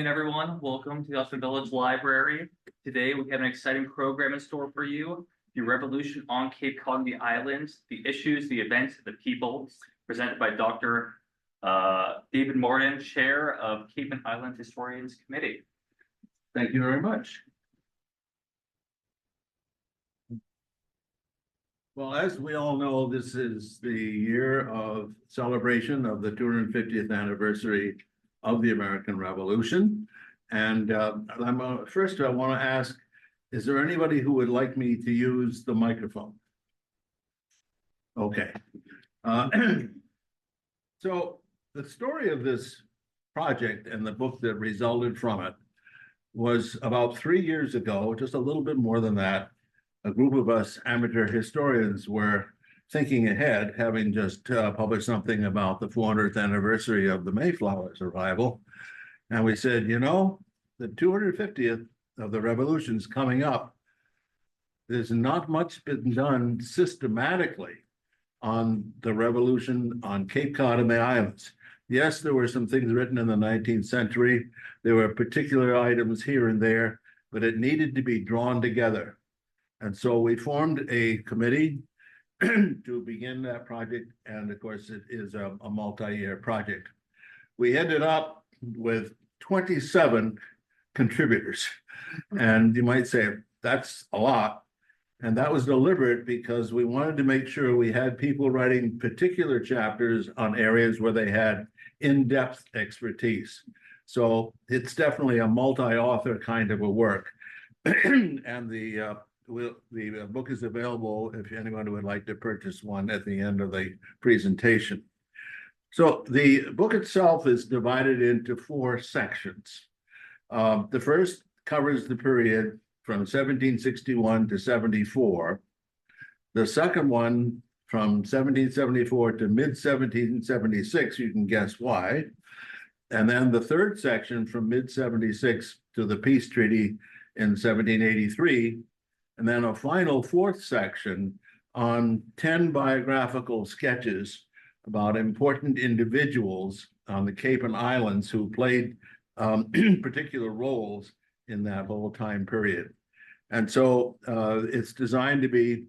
Everyone, welcome to the Austin Village Library. Today we have an exciting program in store for you. The Revolution on Cape Cod and the Islands, the issues, the events, the people, presented by Dr. David Morgan, Chair of Cape and Island Historians Committee. Thank you very much. Well, as we all know, this is the year of celebration of the 250th anniversary of the American Revolution. And first I want to ask, is there anybody who would like me to use the microphone? Okay. So the story of this project and the book that resulted from it was about 3 years ago, just a little bit more than that. A group of us amateur historians were thinking ahead, having just published something about the 400th anniversary of the Mayflower's arrival. And we said, you know, the 250th of the revolution's coming up. There's not much been done systematically on the revolution on Cape Cod and the islands. Yes, there were some things written in the 19th century. There were particular items here and there, but it needed to be drawn together. And so we formed a committee to begin that project. And of course, it is a multi-year project. We ended up with 27 contributors. And you might say, that's a lot. And that was deliberate because we wanted to make sure we had people writing particular chapters on areas where they had in-depth expertise. So it's definitely a multi-author kind of a work. And the book is available if anyone would like to purchase one at the end of the presentation. So the book itself is divided into 4 sections. The first covers the period from 1761 to 74. The second one from 1774 to mid-1776, you can guess why. And then the third section from mid-76 to the peace treaty in 1783. And then a final 4th section on 10 biographical sketches about important individuals on the Cape and Islands who played particular roles in that whole time period. And so it's designed to be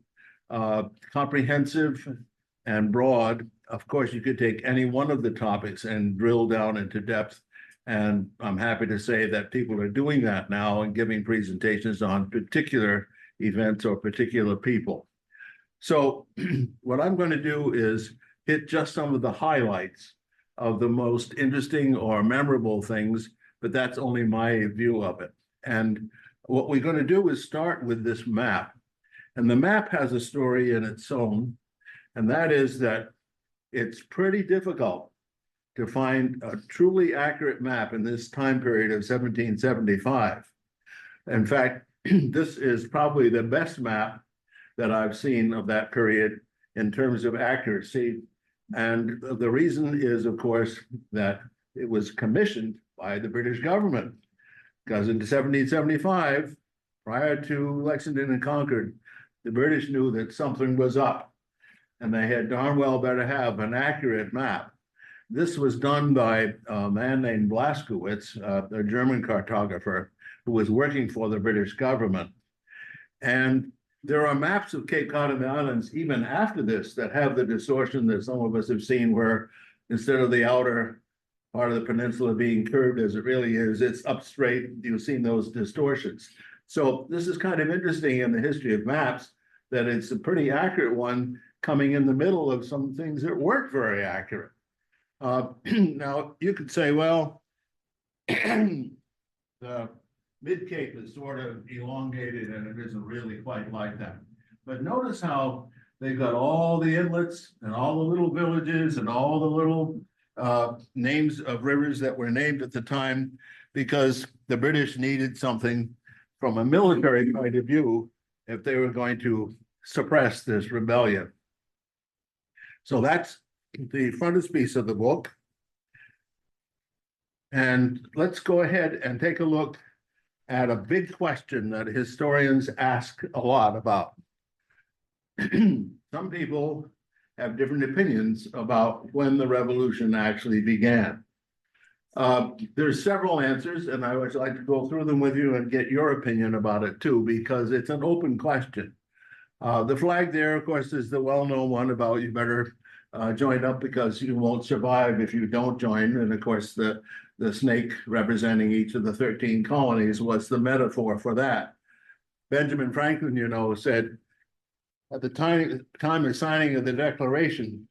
comprehensive and broad. Of course, you could take any one of the topics and drill down into depth. And I'm happy to say that people are doing that now and giving presentations on particular events or particular people. So what I'm going to do is hit just some of the highlights of the most interesting or memorable things, but that's only my view of it. And what we're going to do is start with this map. And the map has a story in its own, and that is that it's pretty difficult to find a truly accurate map in this time period of 1775. In fact, this is probably the best map that I've seen of that period in terms of accuracy. And the reason is, of course, that it was commissioned by the British government. Because in 1775, prior to Lexington and Concord, the British knew that something was up. And they had darn well better have an accurate map. This was done by a man named Blaskowitz, a German cartographer, who was working for the British government. And there are maps of Cape Cod and the islands even after this that have the distortion that some of us have seen, where instead of the outer part of the peninsula being curved as it really is, it's up straight. You've seen those distortions. So this is kind of interesting in the history of maps, that it's a pretty accurate one coming in the middle of some things that weren't very accurate. Now, you could say, well, the Mid-Cape is sort of elongated and it isn't really quite like that. But notice how they've got all the inlets and all the little villages and all the little names of rivers that were named at the time, because the British needed something from a military point of view if they were going to suppress this rebellion. So that's the frontispiece of the book. And let's go ahead and take a look at a big question that historians ask a lot about. Some people have different opinions about when the revolution actually began. There's several answers, and I would like to go through them with you and get your opinion about it too, because it's an open question. The flag there, of course, is the well-known one about you better join up because you won't survive if you don't join. And of course, the snake representing each of the 13 colonies was the metaphor for that. Benjamin Franklin, said at the time of signing of the Declaration,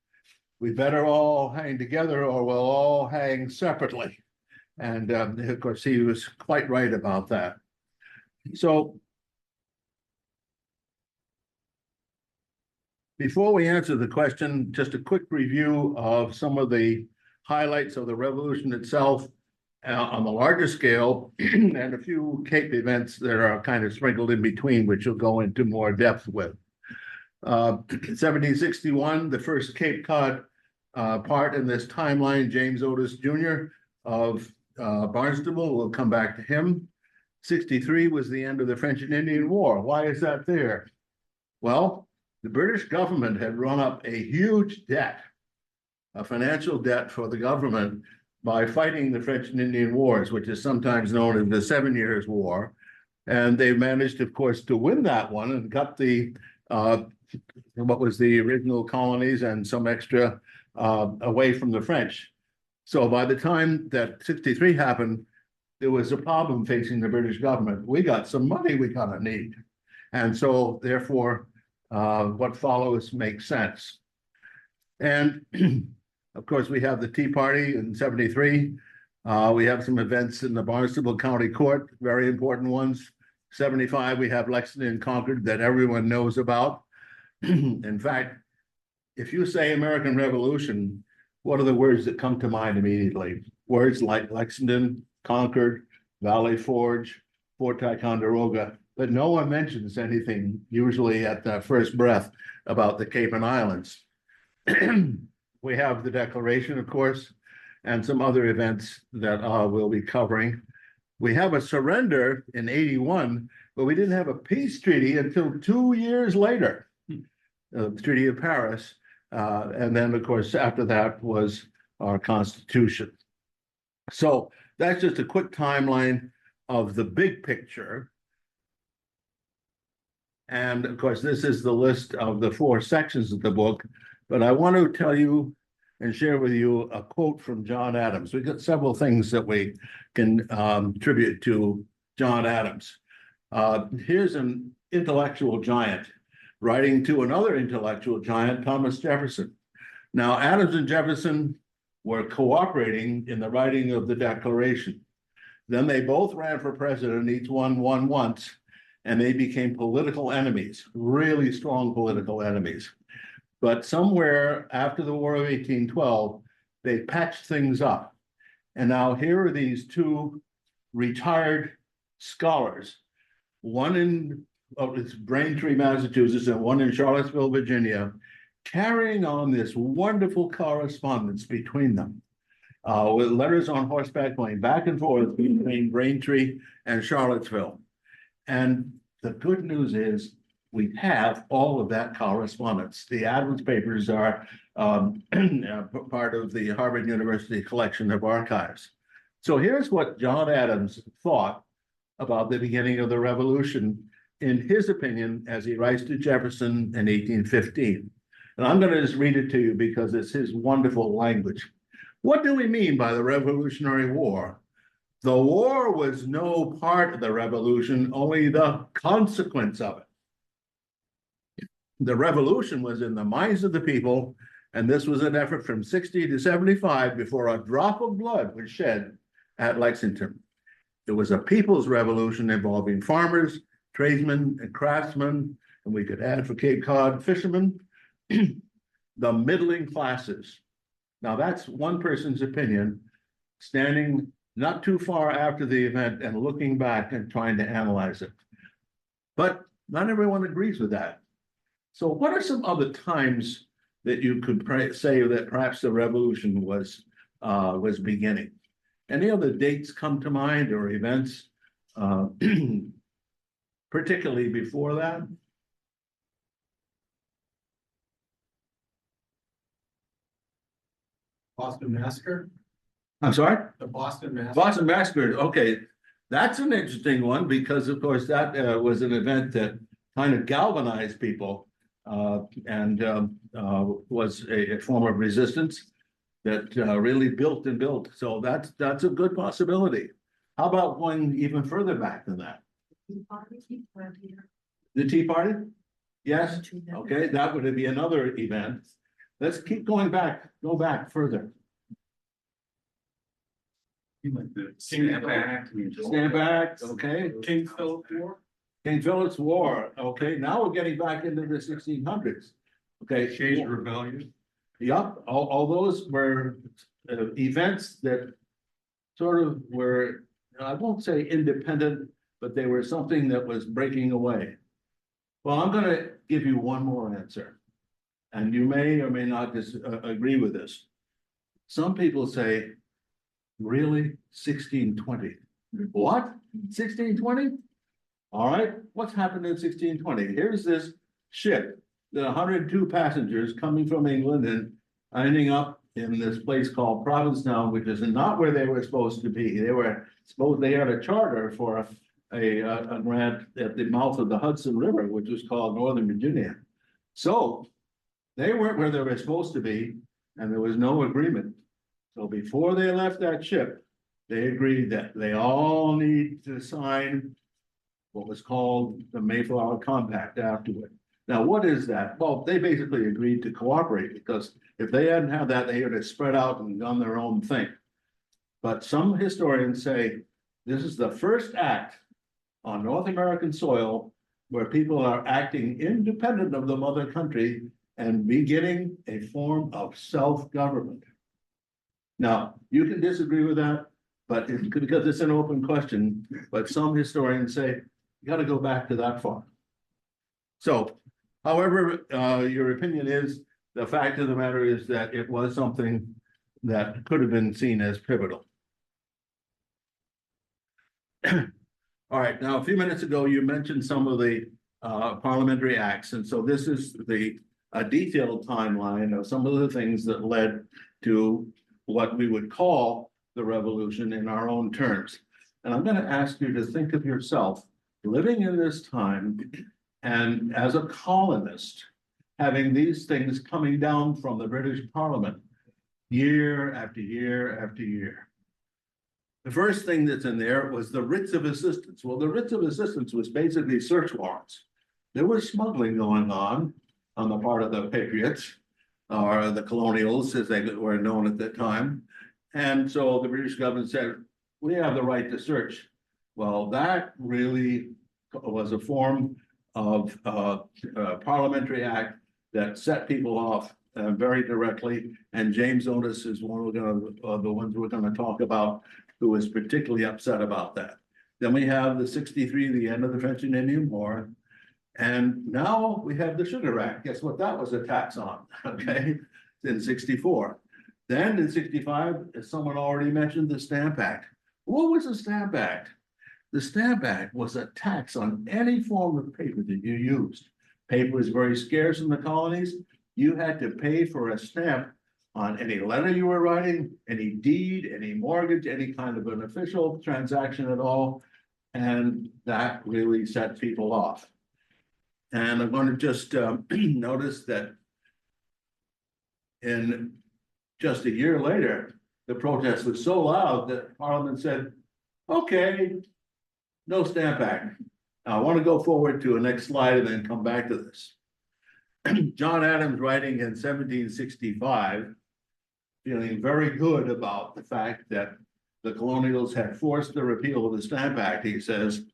we better all hang together or we'll all hang separately. And of course, he was quite right about that. So before we answer the question, just a quick review of some of the highlights of the revolution itself on the larger scale, and a few Cape events that are kind of sprinkled in between, which you'll go into more depth with. 1761, the first Cape Cod part in this timeline, James Otis Jr. of Barnstable, we'll come back to him. 63 was the end of the French and Indian War. Why is that there? Well, the British government had run up a huge debt, a financial debt for the government by fighting the French and Indian Wars, which is sometimes known as the 7 Years' War. And they managed, of course, to win that one and got the what was the original colonies and some extra away from the French. So by the time that 63 happened, there was a problem facing the British government. We got some money we kind of need. And so therefore, what follows makes sense. And of course, we have the Tea Party in 73. We have some events in the Barnstable County Court, very important ones. 75, we have Lexington and Concord that everyone knows about. In fact, if you say American Revolution, what are the words that come to mind immediately? Words like Lexington, Concord, Valley Forge, Fort Ticonderoga, but no one mentions anything, usually at the first breath, about the Cape and Islands. We have the Declaration, of course, and some other events that we'll be covering. We have a surrender in 81, but we didn't have a peace treaty until 2 years later, the Treaty of Paris. And then, of course, after that was our Constitution. So that's just a quick timeline of the big picture. And of course, this is the list of the 4 sections of the book. But I want to tell you and share with you a quote from John Adams. We've got several things that we can attribute to John Adams. Here's an intellectual giant writing to another intellectual giant, Thomas Jefferson. Now, Adams and Jefferson were cooperating in the writing of the Declaration. Then they both ran for president, each one won once, and they became political enemies, really strong political enemies. But somewhere after the War of 1812, they patched things up. And now here are these 2 retired scholars, one in it's Braintree, Massachusetts, and one in Charlottesville, Virginia, carrying on this wonderful correspondence between them, with letters on horseback going back and forth between Braintree and Charlottesville. And the good news is we have all of that correspondence. The Adams papers are part of the Harvard University collection of archives. So here's what John Adams thought about the beginning of the revolution, in his opinion, as he writes to Jefferson in 1815. And I'm going to just read it to you because it's his wonderful language. What do we mean by the Revolutionary War? The war was no part of the revolution, only the consequence of it. The revolution was in the minds of the people, and this was an effort from 60 to 75 before a drop of blood was shed at Lexington. It was a people's revolution involving farmers, tradesmen, and craftsmen, and we could add for Cape Cod, fishermen, the middling classes. Now that's one person's opinion, standing not too far after the event and looking back and trying to analyze it. But not everyone agrees with that. So what are some other times that you could say that perhaps the revolution was beginning? Any other dates come to mind or events, particularly before that? Boston Massacre. I'm sorry? The Boston Massacre. Boston Massacre, okay, that's an interesting one because of course that was an event that kind of galvanized people and was a form of resistance that really built and built. So that's a good possibility. How about going even further back than that? The Tea Party? Yes, okay, that would be another event. Let's keep going back, go back further. Stamp Act. Stand back, okay. King Philip War. King Philip's War, okay, now we're getting back into the 1600s. Okay. Shays Rebellion. Yep, all those were events that sort of were, I won't say independent, but they were something that was breaking away. Well, I'm gonna give you one more answer. And you may or may not agree with this. Some people say, really, 1620? What? 1620? All right, what's happened in 1620? Here's this ship, the 102 passengers coming from England and ending up in this place called Provincetown, which is not where they were supposed to be. They had a charter for a grant at the mouth of the Hudson River, which was called Northern Virginia. So they weren't where they were supposed to be, and there was no agreement. So before they left that ship, they agreed that they all need to sign what was called the Mayflower Compact afterward. Now, what is that? Well, they basically agreed to cooperate because if they hadn't had that, they would have spread out and done their own thing. But some historians say this is the first act on North American soil where people are acting independent of the mother country and beginning a form of self-government. Now, you can disagree with that, but because it's an open question, but some historians say you got to go back to that far. So, however, your opinion is, the fact of the matter is that it was something that could have been seen as pivotal. All right, now a few minutes ago, you mentioned some of the parliamentary acts, and so this is a detailed timeline of some of the things that led to what we would call the revolution in our own terms. And I'm going to ask you to think of yourself living in this time and as a colonist, having these things coming down from the British Parliament year after year after year. The first thing that's in there was the writs of assistance. Well, the writs of assistance was basically search warrants. There was smuggling going on the part of the Patriots, or the Colonials, as they were known at that time. And so the British government said, we have the right to search. Well, that really was a form of parliamentary act that set people off very directly. And James Otis is one of the ones we're going to talk about, who was particularly upset about that. Then we have the 63, the end of the French and Indian War. And now we have the Sugar Act. Guess what that was a tax on, okay, in 64. Then in 65, as someone already mentioned, the Stamp Act. What was the Stamp Act? The Stamp Act was a tax on any form of paper that you used. Paper was very scarce in the colonies. You had to pay for a stamp on any letter you were writing, any deed, any mortgage, any kind of an official transaction at all. And that really set people off. And I'm going to just notice that in just a year later, the protest was so loud that Parliament said, okay, no Stamp Act. Now, I want to go forward to a next slide and then come back to this. John Adams, writing in 1765, feeling very good about the fact that the colonials had forced the repeal of the Stamp Act, he says,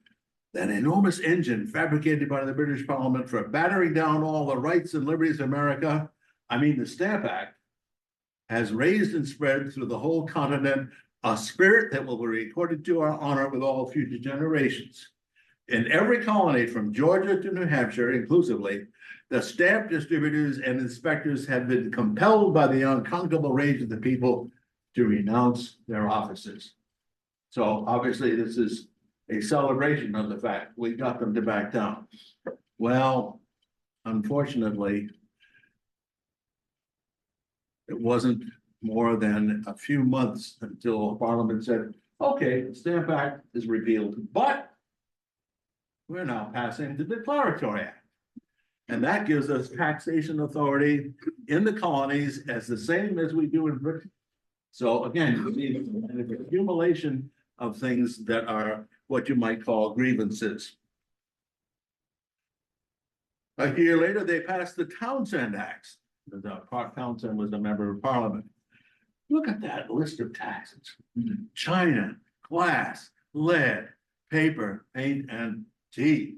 that enormous engine fabricated by the British Parliament for battering down all the rights and liberties of America, I mean the Stamp Act, has raised and spread through the whole continent a spirit that will be recorded to our honor with all future generations. In every colony from Georgia to New Hampshire inclusively, the stamp distributors and inspectors have been compelled by the unconquerable rage of the people to renounce their offices. So obviously this is a celebration of the fact we got them to back down. Well, unfortunately, it wasn't more than a few months until Parliament said, okay, Stamp Act is repealed, but we're now passing the Declaratory Act. And that gives us taxation authority in the colonies as the same as we do in Britain. So again, you see an accumulation of things that are what you might call grievances. A year later, they passed the Townshend Acts. Park Townshend was a member of Parliament. Look at that list of taxes. China, glass, lead, paper, paint, and tea.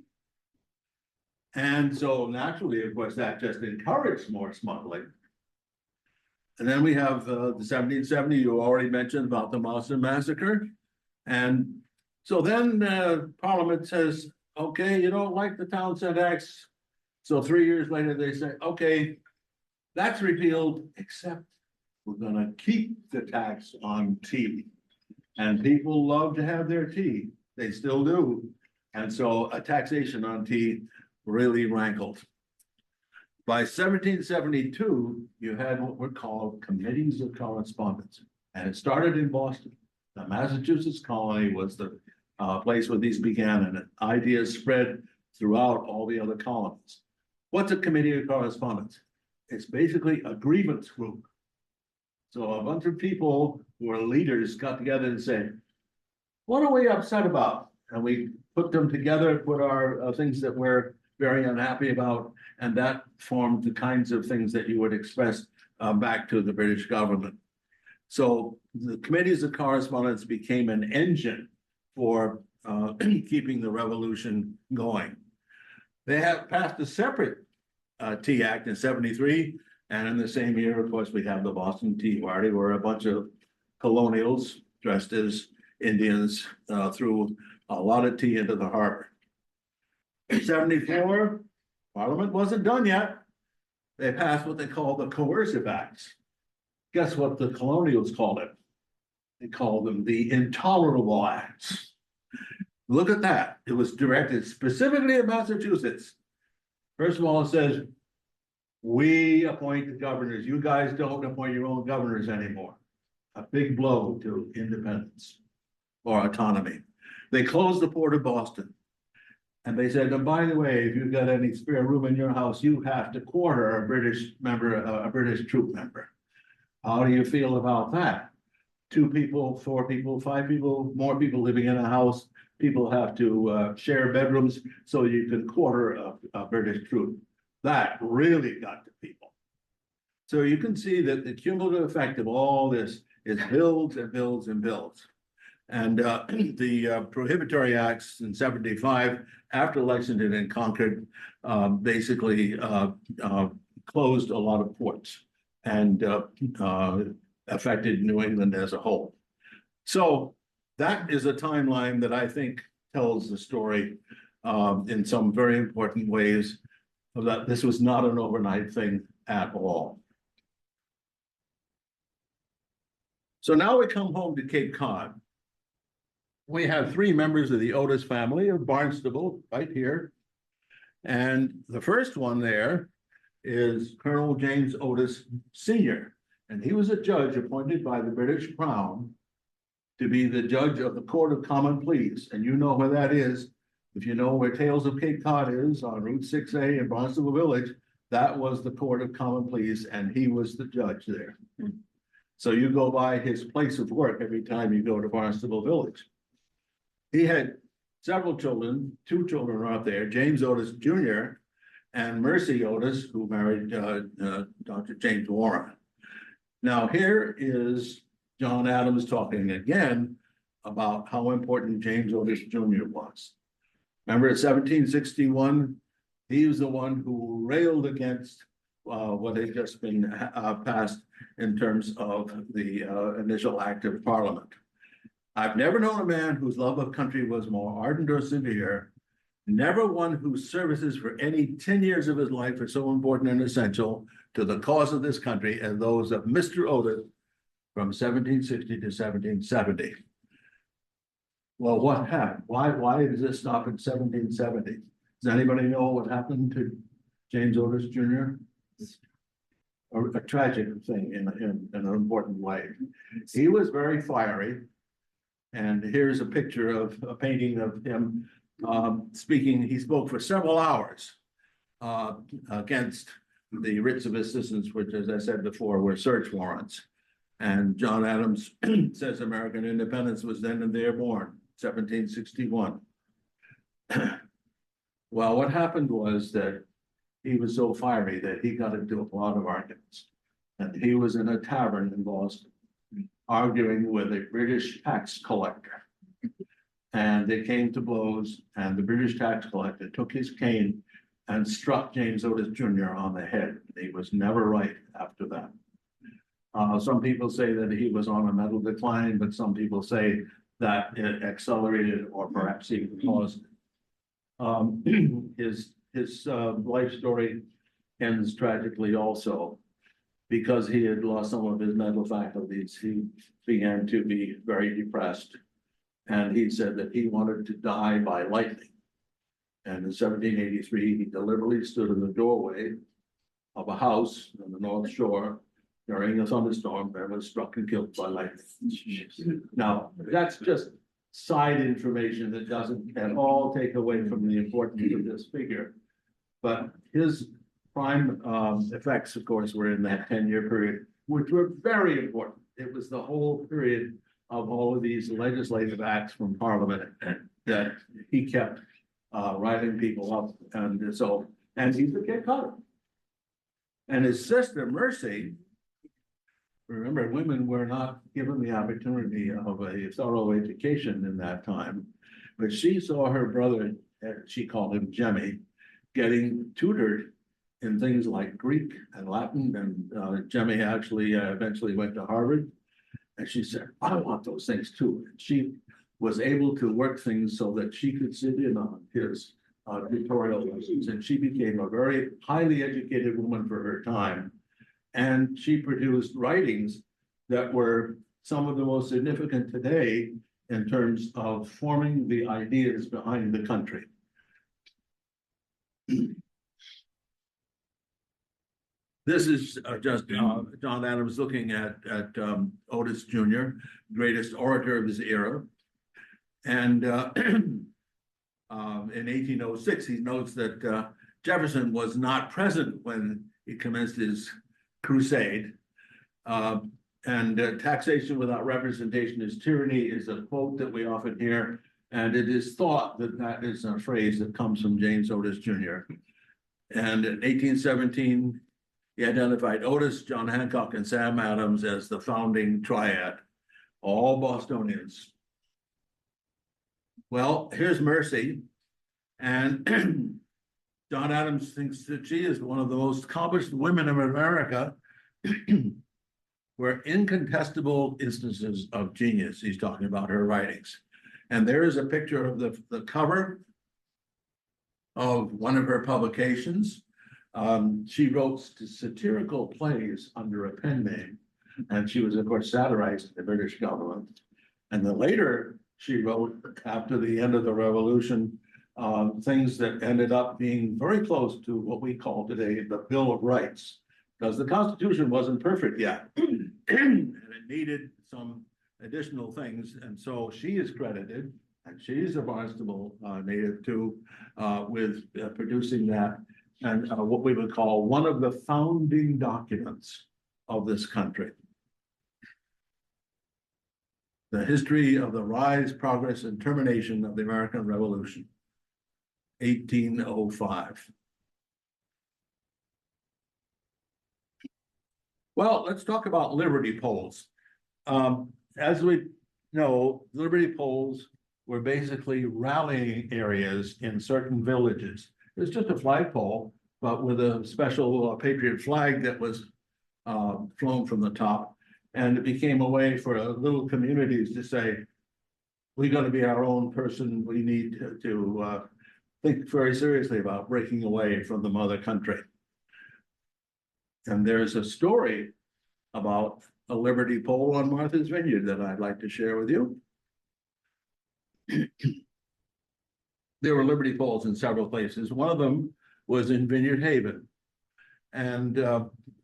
And so naturally, of course, that just encouraged more smuggling. And then we have the 1770, you already mentioned about the Boston Massacre. And so then Parliament says, okay, you don't like the Townshend Acts. So 3 years later, they say, okay, that's repealed, except we're gonna keep the tax on tea. And people love to have their tea. They still do. And so a taxation on tea really rankled. By 1772, you had what were called committees of correspondence. And it started in Boston. The Massachusetts colony was the place where these began, and ideas spread throughout all the other colonies. What's a committee of correspondence? It's basically a grievance group. So a bunch of people who are leaders got together and said, what are we upset about? And we put them together, put our things that we're very unhappy about, and that formed the kinds of things that you would express back to the British government. So the committees of correspondence became an engine for keeping the revolution going. They have passed a separate Tea Act in 73, and in the same year, of course, we have the Boston Tea Party, where a bunch of colonials dressed as Indians threw a lot of tea into the harbor. In 74, Parliament wasn't done yet. They passed what they call the Coercive Acts. Guess what the colonials called it? They called them the Intolerable Acts. Look at that. It was directed specifically at Massachusetts. First of all, it says, we appoint the governors. You guys don't appoint your own governors anymore. A big blow to independence or autonomy. They closed the port of Boston. And they said, and by the way, if you've got any spare room in your house, you have to quarter a British member, a British troop member. How do you feel about that? 2 people, 4 people, 5 people, more people living in a house. People have to share bedrooms so you can quarter a British troop. That really got to people. So you can see that the cumulative effect of all this is builds and builds and builds. And the Prohibitory Acts in 75, after Lexington and Concord, basically closed a lot of ports and affected New England as a whole. So that is a timeline that I think tells the story in some very important ways of that this was not an overnight thing at all. So now we come home to Cape Cod. We have 3 members of the Otis family of Barnstable right here. And the first one there is Colonel James Otis Sr. And he was a judge appointed by the British Crown to be the judge of the Court of Common Pleas. And you know where that is. If you know where Tales of Cape Cod is on Route 6A in Barnstable Village, that was the Court of Common Pleas, and he was the judge there. So you go by his place of work every time you go to Barnstable Village. He had several children, 2 children are out there, James Otis Jr. and Mercy Otis, who married Dr. James Warren. Now here is John Adams talking again about how important James Otis Jr. was. Remember, in 1761, he was the one who railed against what had just been passed in terms of the initial act of Parliament. I've never known a man whose love of country was more ardent or severe, never one whose services for any 10 years of his life are so important and essential to the cause of this country as those of Mr. Otis from 1760 to 1770. Well, what happened? Why does this stop in 1770? Does anybody know what happened to James Otis Jr.? a tragic thing in an important way. He was very fiery. And here's a picture of a painting of him speaking. He spoke for several hours against the writs of assistance, which, as I said before, were search warrants. And John Adams says American independence was then and there born, 1761. Well, what happened was that he was so fiery that he got into a lot of arguments. And he was in a tavern in Boston, arguing with a British tax collector. And they came to blows, and the British tax collector took his cane and struck James Otis Jr. on the head. He was never right after that. Some people say that he was on a mental decline, but some people say that it accelerated or perhaps even caused it. His life story ends tragically also. Because he had lost some of his mental faculties, he began to be very depressed. And he said that he wanted to die by lightning. And in 1783, he deliberately stood in the doorway of a house on the North Shore during a thunderstorm and was struck and killed by lightning. Now, that's just side information that doesn't at all take away from the importance of this figure. But his prime effects, of course, were in that 10-year period, which were very important. It was the whole period of all of these legislative acts from Parliament that he kept writing people up. And he's a Cape Cod. And his sister, Mercy, remember, women were not given the opportunity of a thorough education in that time, but she saw her brother, she called him Jemmy, getting tutored in things like Greek and Latin, and Jemmy actually eventually went to Harvard. And she said, I want those things too. And she was able to work things so that she could sit in on his tutorial lessons. And she became a very highly educated woman for her time. And she produced writings that were some of the most significant today in terms of forming the ideas behind the country. This is just John Adams looking at Otis Jr., greatest orator of his era. And in 1806, he notes that Jefferson was not present when he commenced his crusade. Taxation without representation is tyranny is a quote that we often hear. And it is thought that that is a phrase that comes from James Otis Jr. And in 1817, he identified Otis, John Hancock, and Sam Adams as the founding triad, all Bostonians. Well, here's Mercy. And John Adams thinks that she is one of the most accomplished women of America, were incontestable instances of genius. He's talking about her writings. And there is a picture of the cover of one of her publications. She wrote satirical plays under a pen name, and she was, of course, satirizing the British government. And then later, she wrote, after the end of the Revolution, things that ended up being very close to what we call today the Bill of Rights, because the Constitution wasn't perfect yet, and it needed some additional things. And so she is credited, and she's a Barnstable native too, with producing that. And what we would call one of the founding documents of this country. The history of the rise, progress, and termination of the American Revolution, 1805. Well, let's talk about Liberty Poles. As we know, Liberty Poles were basically rallying areas in certain villages. It's just a flagpole, but with a special Patriot flag that was flown from the top. And it became a way for little communities to say, we're going to be our own person. We need to think very seriously about breaking away from the mother country. And there's a story about a Liberty Pole on Martha's Vineyard that I'd like to share with you. There were Liberty Poles in several places. One of them was in Vineyard Haven. And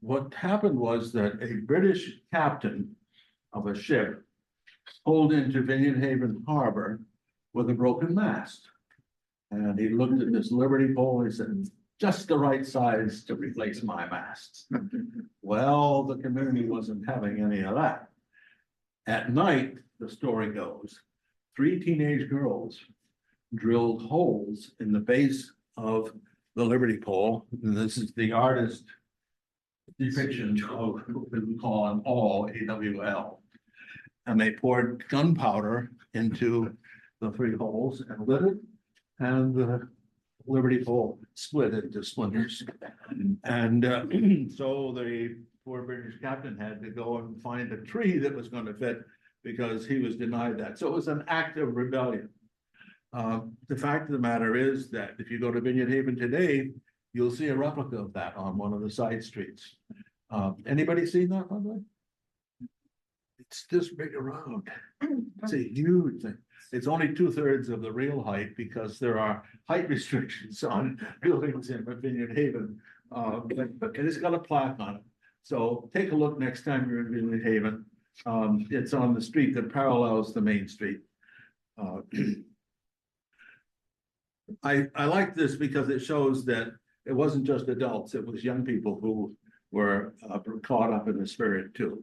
what happened was that a British captain of a ship pulled into Vineyard Haven Harbor with a broken mast. And he looked at this Liberty pole and he said, just the right size to replace my masts. Well, the community wasn't having any of that. At night, the story goes, 3 teenage girls drilled holes in the base of the Liberty pole. And this is the artist depiction of what we call an awl, AWL. And they poured gunpowder into the 3 holes and lit it, and the Liberty pole split into splinters. And so the poor British captain had to go and find a tree that was going to fit because he was denied that. So it was an act of rebellion. The fact of the matter is that if you go to Vineyard Haven today, you'll see a replica of that on one of the side streets. Anybody seen that, by the way? It's this big around. It's a huge thing. It's only 2/3 of the real height because there are height restrictions on buildings in Vineyard Haven. But it's got a plaque on it. So take a look next time you're in Vineyard Haven. It's on the street that parallels the main street. I like this because it shows that it wasn't just adults, it was young people who were caught up in the spirit too.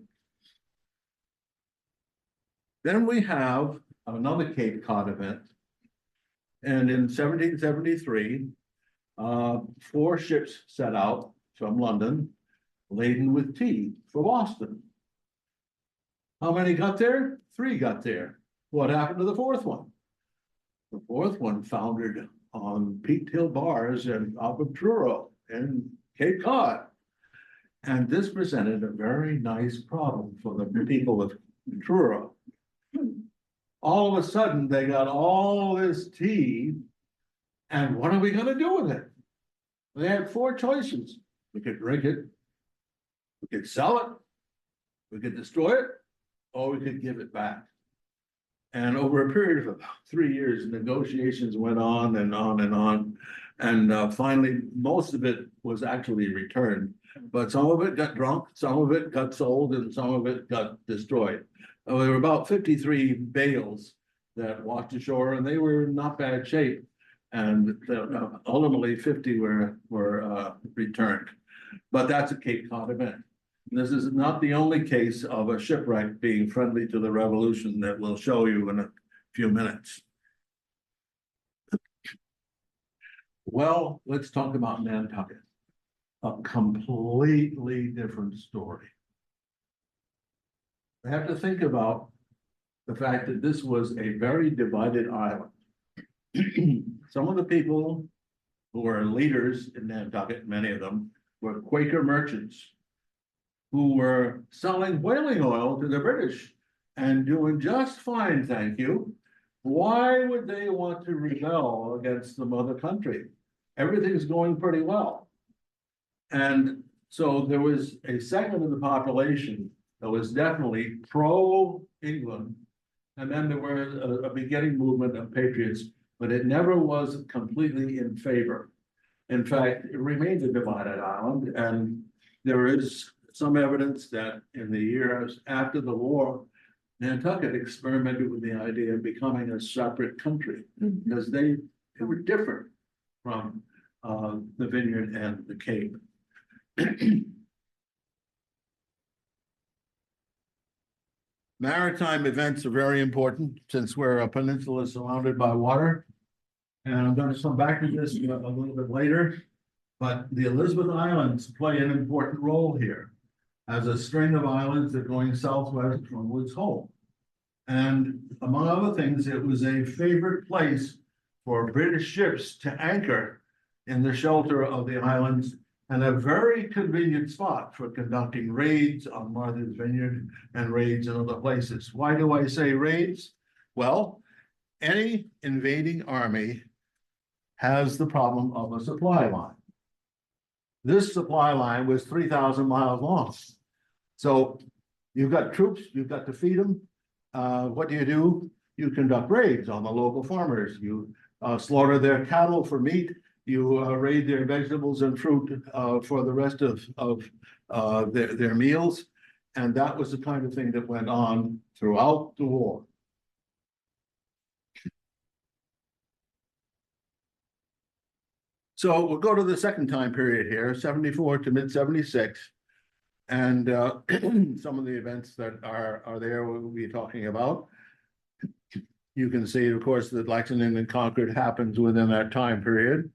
Then we have another Cape Cod event. And in 1773, 4 ships set out from London, laden with tea for Boston. How many got there? 3 got there. What happened to the 4th one? The 4th one foundered on Peaked Hill Bars and off of Truro in Cape Cod. And this presented a very nice problem for the people of Truro. All of a sudden, they got all this tea, and what are we going to do with it? They had 4 choices. We could drink it, we could sell it, we could destroy it, or we could give it back. And over a period of about 3 years, negotiations went on and on and on. And finally, most of it was actually returned. But some of it got drunk, some of it got sold, and some of it got destroyed. There were about 53 bales that washed ashore, and they were in not bad shape. And ultimately 50 were returned. But that's a Cape Cod event. This is not the only case of a shipwreck being friendly to the revolution that we'll show you in a few minutes. Well, let's talk about Nantucket. A completely different story. We have to think about the fact that this was a very divided island. Some of the people who were leaders in Nantucket, many of them, were Quaker merchants who were selling whaling oil to the British and doing just fine, thank you. Why would they want to rebel against the mother country? Everything's going pretty well. And so there was a segment of the population that was definitely pro-England. And then there was a beginning movement of patriots, but it never was completely in favor. In fact, it remained a divided island, and there is some evidence that in the years after the war, Nantucket experimented with the idea of becoming a separate country because they were different from the Vineyard and the Cape. Maritime events are very important since we're a peninsula surrounded by water. And I'm going to come back to this a little bit later. But the Elizabeth Islands play an important role here as a string of islands that are going southwest from Woods Hole. And among other things, it was a favorite place for British ships to anchor in the shelter of the islands, and a very convenient spot for conducting raids on Martha's Vineyard and raids in other places. Why do I say raids? Well, any invading army has the problem of a supply line. This supply line was 3,000 miles long. So you've got troops, you've got to feed them. What do? You conduct raids on the local farmers. You slaughter their cattle for meat. you raid their vegetables and fruit for the rest of their meals. And that was the kind of thing that went on throughout the war. So we'll go to the second time period here, 74 to mid-76. And some of the events that are there we'll be talking about. You can see, of course, that Lexington and Concord happens within that time period.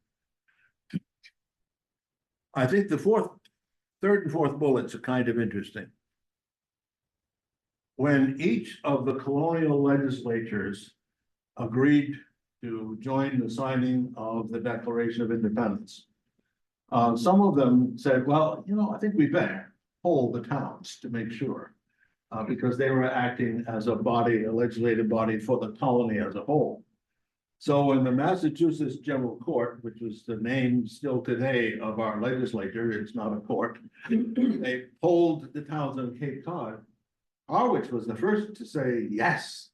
I think the third and fourth bullets are kind of interesting. When each of the colonial legislatures agreed to join the signing of the Declaration of Independence, some of them said, well, I think we better poll the towns to make sure, because they were acting as a body, a legislative body for the colony as a whole. So in the Massachusetts General Court, which was the name still today of our legislature, it's not a court, they polled the towns on Cape Cod. Harwich was the first to say yes.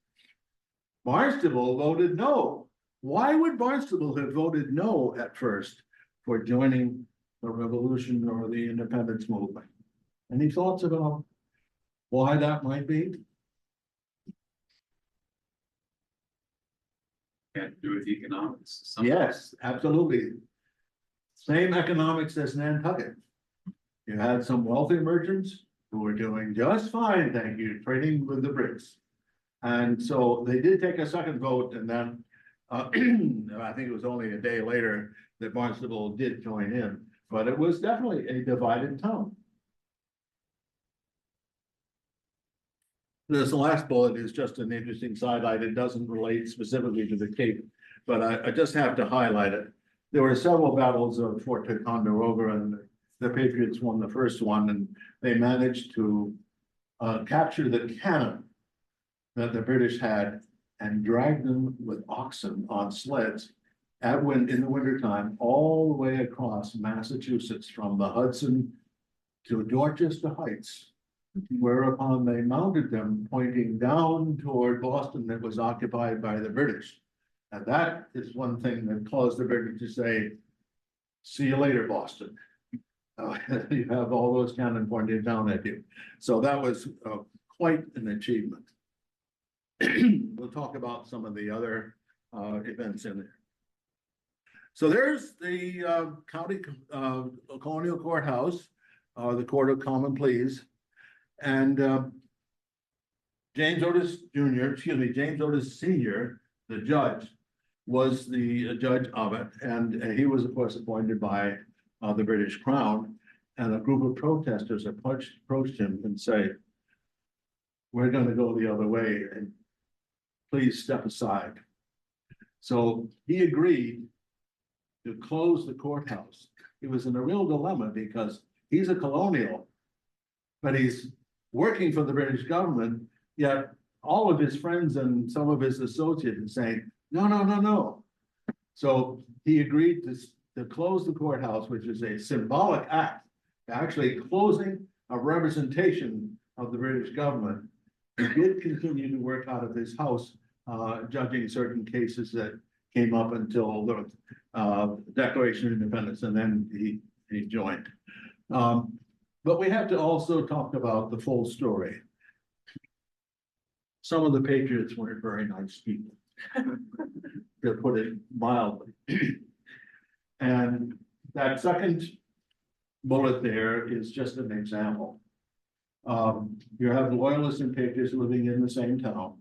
Barnstable voted no. Why would Barnstable have voted no at first for joining the revolution or the independence movement? Any thoughts about why that might be? Had to do with economics. Yes, absolutely. Same economics as Nantucket. You had some wealthy merchants who were doing just fine, thank you, trading with the Brits. And so they did take a second vote, and then I think it was only a day later that Barnstable did join in, but it was definitely a divided town. This last bullet is just an interesting sidelight. It doesn't relate specifically to the Cape, but I just have to highlight it. There were several battles of Fort Ticonderoga, and the Patriots won the first one, and they managed to capture the cannon that the British had and drag them with oxen on sleds in the wintertime all the way across Massachusetts from the Hudson to Dorchester Heights, whereupon they mounted them pointing down toward Boston that was occupied by the British. And that is one thing that caused the British to say, see you later, Boston. You have all those cannon pointed down at you. So that was quite an achievement. We'll talk about some of the other events in there. So there's the county colonial courthouse, the Court of Common Pleas. And James Otis Sr., the judge, was the judge of it. And he was, of course, appointed by the British Crown. And a group of protesters approached him and say, we're going to go the other way, and please step aside. So he agreed to close the courthouse. He was in a real dilemma because he's a colonial, but he's working for the British government, yet all of his friends and some of his associates are saying, no, no, no, no. So he agreed to close the courthouse, which is a symbolic act, actually closing a representation of the British government. He did continue to work out of his house, judging certain cases that came up until the Declaration of Independence, and then he joined. But we have to also talk about the full story. Some of the Patriots weren't very nice people, to put it mildly. And that second bullet there is just an example. You have the Loyalists and Patriots living in the same town.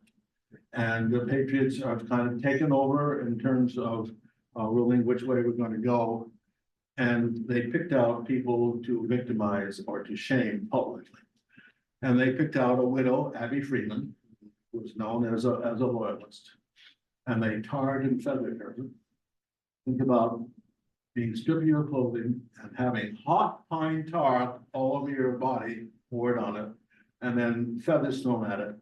And the Patriots have kind of taken over in terms of ruling which way we're going to go. And they picked out people to victimize or to shame publicly. And they picked out a widow, Abby Freeman, who was known as a loyalist. And they tarred and feathered her. Think about being stripped of your clothing and having hot pine tar all over your body poured on it, and then feathers thrown at it.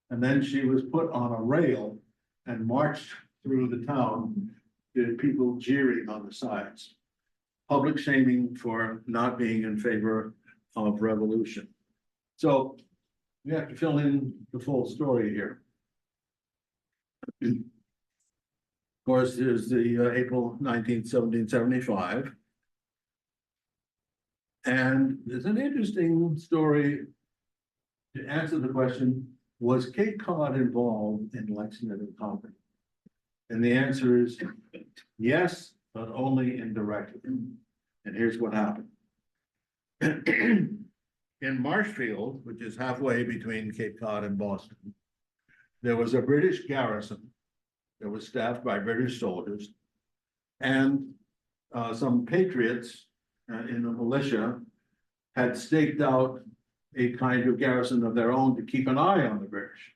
And then she was put on a rail and marched through the town to people jeering on the sides. Public shaming for not being in favor of revolution. So we have to fill in the full story here. Of course, there's the April 19th, 1775. And there's an interesting story to answer the question, was Cape Cod involved in Lexington and Concord? And the answer is yes, but only indirectly. And here's what happened. In Marshfield, which is halfway between Cape Cod and Boston, there was a British garrison that was staffed by British soldiers, and some patriots in the militia had staked out a kind of garrison of their own to keep an eye on the British.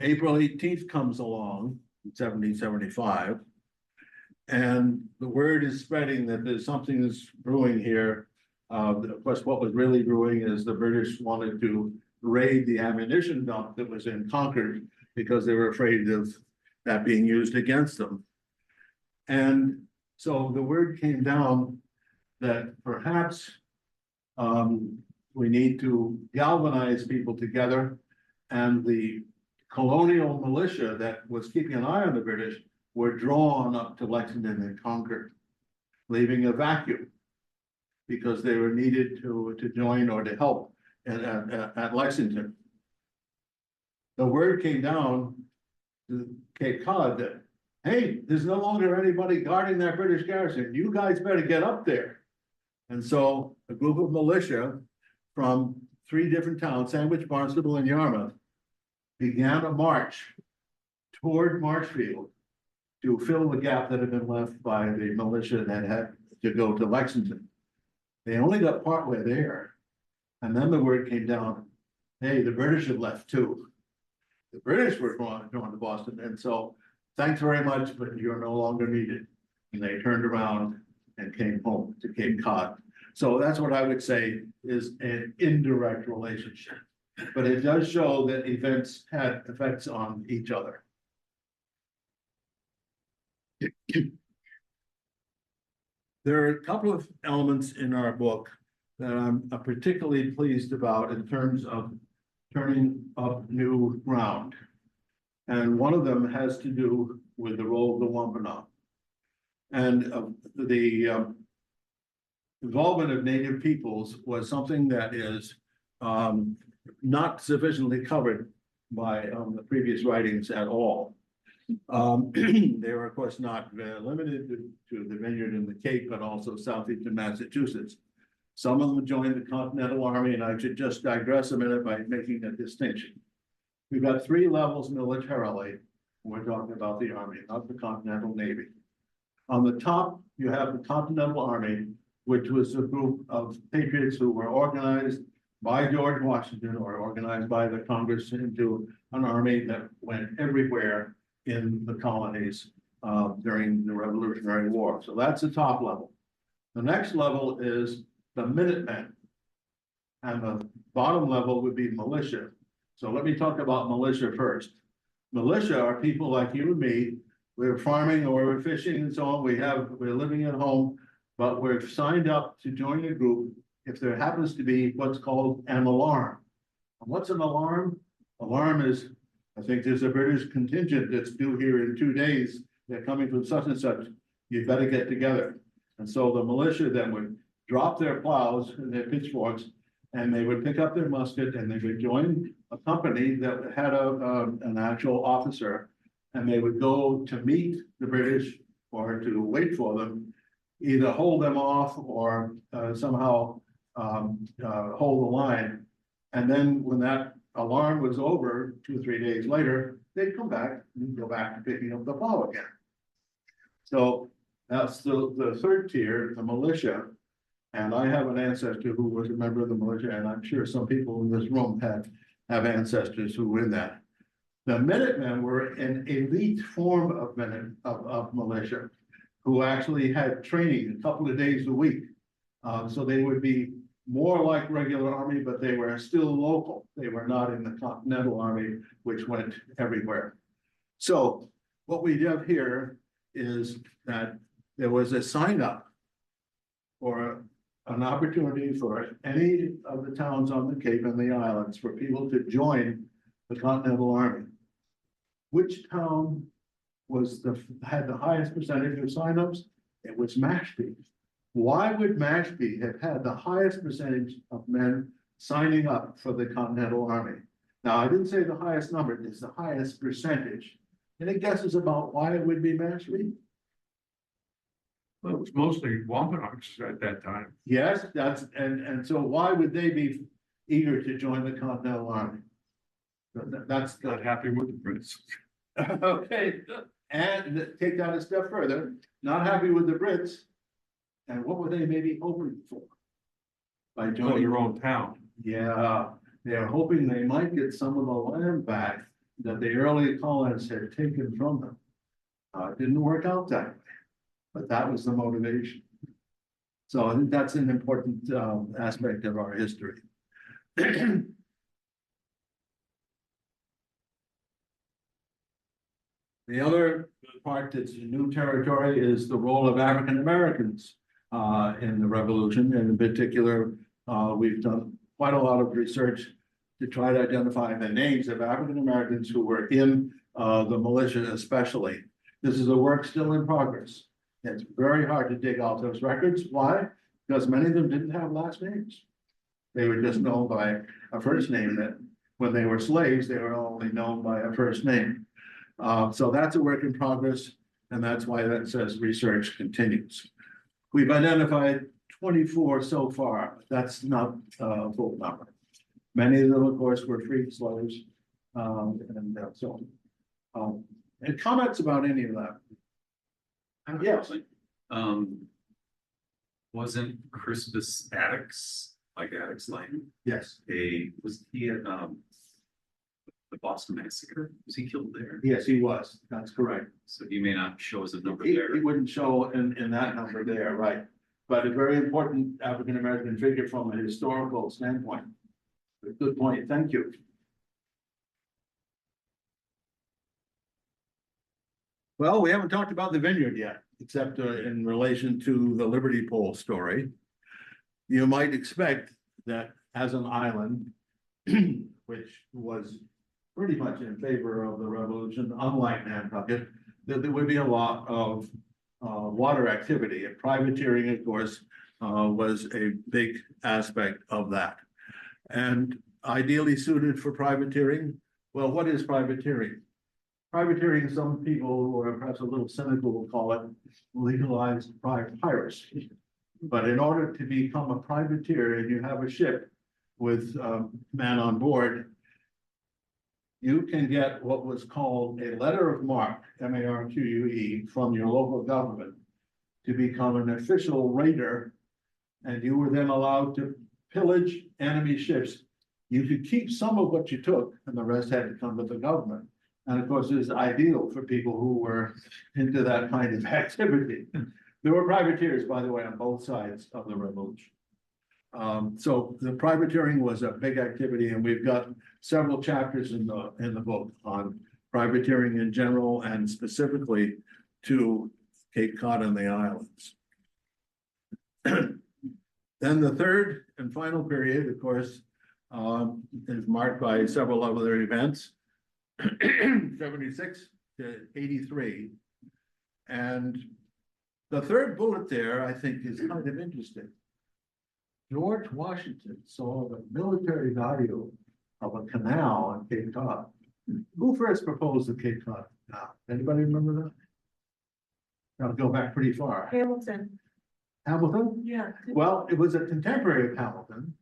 April 18th comes along in 1775, and the word is spreading that there's something that's brewing here. Of course, what was really brewing is the British wanted to raid the ammunition dump that was in Concord because they were afraid of that being used against them. And so the word came down that perhaps we need to galvanize people together, and the colonial militia that was keeping an eye on the British were drawn up to Lexington and Concord, leaving a vacuum because they were needed to join or to help at Lexington. The word came down to Cape Cod that, hey, there's no longer anybody guarding that British garrison. You guys better get up there. And so a group of militia from 3 different towns, Sandwich, Barnstable, and Yarmouth, began a march toward Marshfield to fill the gap that had been left by the militia that had to go to Lexington. They only got partway there, and then the word came down, hey, the British had left too. The British were going to Boston, and so thanks very much, but you're no longer needed. And they turned around and came home to Cape Cod. So that's what I would say is an indirect relationship, but it does show that events had effects on each other. There are a couple of elements in our book that I'm particularly pleased about in terms of turning up new ground. And one of them has to do with the role of the Wampanoag. And the involvement of Native peoples was something that is not sufficiently covered by the previous writings at all. They were, of course, not limited to the Vineyard and the Cape, but also southeastern Massachusetts. Some of them joined the Continental Army, and I should just digress a minute by making a distinction. We've got 3 levels militarily when we're talking about the Army, not the Continental Navy. On the top, you have the Continental Army, which was a group of patriots who were organized by George Washington or organized by the Congress into an army that went everywhere in the colonies during the Revolutionary War. So that's the top level. The next level is the Minutemen, and the bottom level would be militia. So let me talk about militia first. Militia are people like you and me. We're farming or we're fishing and so on. We're living at home, but we're signed up to join a group if there happens to be what's called an alarm. And what's an alarm? Alarm is, I think there's a British contingent that's due here in 2 days. They're coming from such and such. You better get together. And so the militia then would drop their plows and their pitchforks, and they would pick up their musket and they would join a company that had an actual officer, and they would go to meet the British or to wait for them, either hold them off or somehow hold the line. And then when that alarm was over 2 or 3 days later, they'd come back and go back to picking up the plow again. So that's the third tier, the militia. And I have an ancestor who was a member of the militia, and I'm sure some people in this room have ancestors who were in that. The Minutemen were an elite form of militia who actually had training a couple of days a week. So they would be more like regular army, but they were still local. They were not in the Continental Army, which went everywhere. So what we have here is that there was a sign up for an opportunity for any of the towns on the Cape and the islands for people to join the Continental Army. Which town had the highest percentage of signups. It was Mashpee. Why would Mashpee have had the highest percentage of men signing up for the Continental Army? Now, I didn't say the highest number, it's the highest percentage. Any guesses about why it would be Mashpee? Well, it was mostly Wampanoags at that time. Yes, and so why would they be eager to join the Continental Army? That's Not happy with the Brits. okay, and take that a step further, not happy with the Brits. And what were they maybe hoping for? By For joining their own town. Yeah, they're hoping they might get some of the land back that the early colonists had taken from them. It didn't work out that way, but that was the motivation. So I think that's an important aspect of our history. The other part that's new territory is the role of African Americans in the Revolution, and in particular, we've done quite a lot of research to try to identify the names of African Americans who were in the militia especially. This is a work still in progress. It's very hard to dig out those records. Why? Because many of them didn't have last names. They were just known by a first name. That when they were slaves, they were only known by a first name. So that's a work in progress, and that's why that says research continues. We've identified 24 so far. That's not a full number. Many of them, of course, were freed slaves. And comments about any of that? Yes. Wasn't Crispus Attucks, like Attucks Lane, Yes. was he at, the Boston Massacre? Was he killed there? Yes, he was. That's correct. So he may not show us a number He there. wouldn't show in that number there, right? But a very important African-American figure from a historical standpoint. Good point. Thank you. Well, we haven't talked about the Vineyard yet, except in relation to the Liberty Pole story. You might expect that as an island, which was pretty much in favor of the revolution, unlike Nantucket, that there would be a lot of water activity. And privateering, of course, was a big aspect of that. And ideally suited for privateering. Well, what is privateering? Privateering, some people who are perhaps a little cynical will call it legalized piracy. But in order to become a privateer and you have a ship with men on board, you can get what was called a letter of marque, M-A-R-Q-U-E, from your local government to become an official raider. And you were then allowed to pillage enemy ships. You could keep some of what you took and the rest had to come to the government. And of course, it is ideal for people who were into that kind of activity. There were privateers, by the way, on both sides of the revolution. So the privateering was a big activity, and we've got several chapters in the book on privateering in general and specifically to Cape Cod and the islands. Then the third and final period, of course, is marked by several other events. 76 to 83. And the third bullet there, I think, is kind of interesting. George Washington saw the military value of a canal on Cape Cod. Who first proposed the Cape Cod Canal? Anybody remember that? I'll go back pretty far. Hamilton, Hamilton? yeah. Well, it was a contemporary of Hamilton.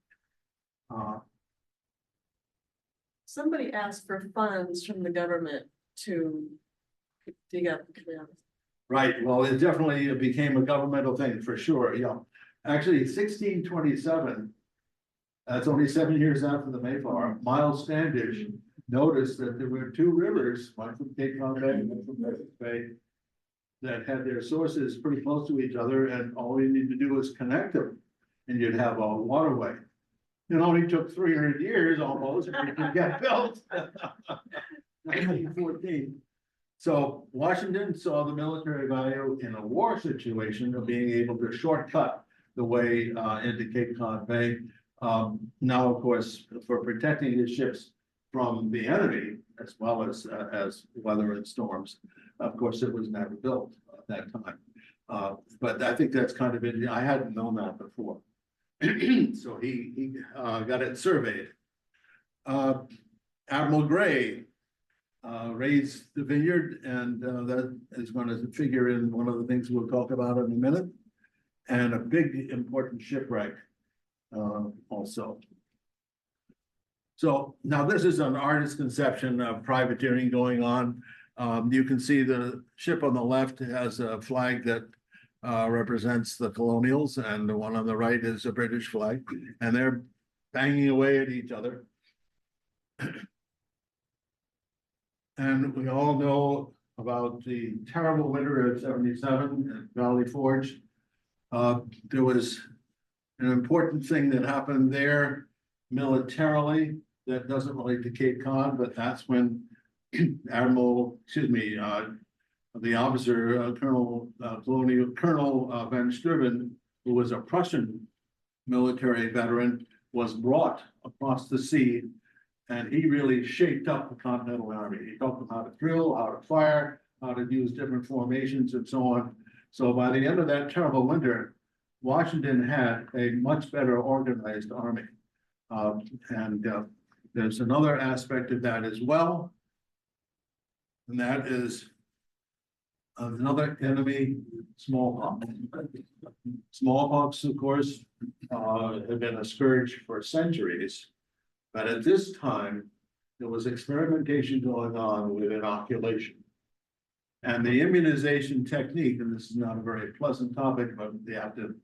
Somebody asked for funds from the government to dig up the canal. Right, well, it definitely became a governmental thing for sure, yeah. Actually, 1627, that's only 7 years after the Mayflower, Miles Standish noticed that there were two rivers, one from Cape Cod Bay and one from Essex Bay, that had their sources pretty close to each other, and all you need to do is connect them, and you'd have a waterway. It only took 300 years almost to get built. 1914. So Washington saw the military value in a war situation of being able to shortcut the way into Cape Cod Bay. Now, of course, for protecting his ships from the enemy, as well as weather and storms. Of course, it was never built at that time. But I think that's kind of it. I hadn't known that before. So he got it surveyed. Admiral Gray raised the Vineyard, and that is going to figure in one of the things we'll talk about in a minute. And a big important shipwreck also. So now this is an artist's conception of privateering going on. You can see the ship on the left has a flag that represents the colonials, and the one on the right is a British flag, and they're banging away at each other. And we all know about the terrible winter of '77 at Valley Forge. There was an important thing that happened there militarily that doesn't relate to Cape Cod, but that's when the officer, Colonel Van Sturben, who was a Prussian military veteran, was brought across the sea, and he really shaped up the Continental Army. He taught them how to drill, how to fire, how to use different formations and so on. So by the end of that terrible winter, Washington had a much better organized army. There's another aspect of that as well. And that is another enemy, smallpox. Smallpox, of course, had been a scourge for centuries. But at this time, there was experimentation going on with inoculation. And the immunization technique, and this is not a very pleasant topic, but you have to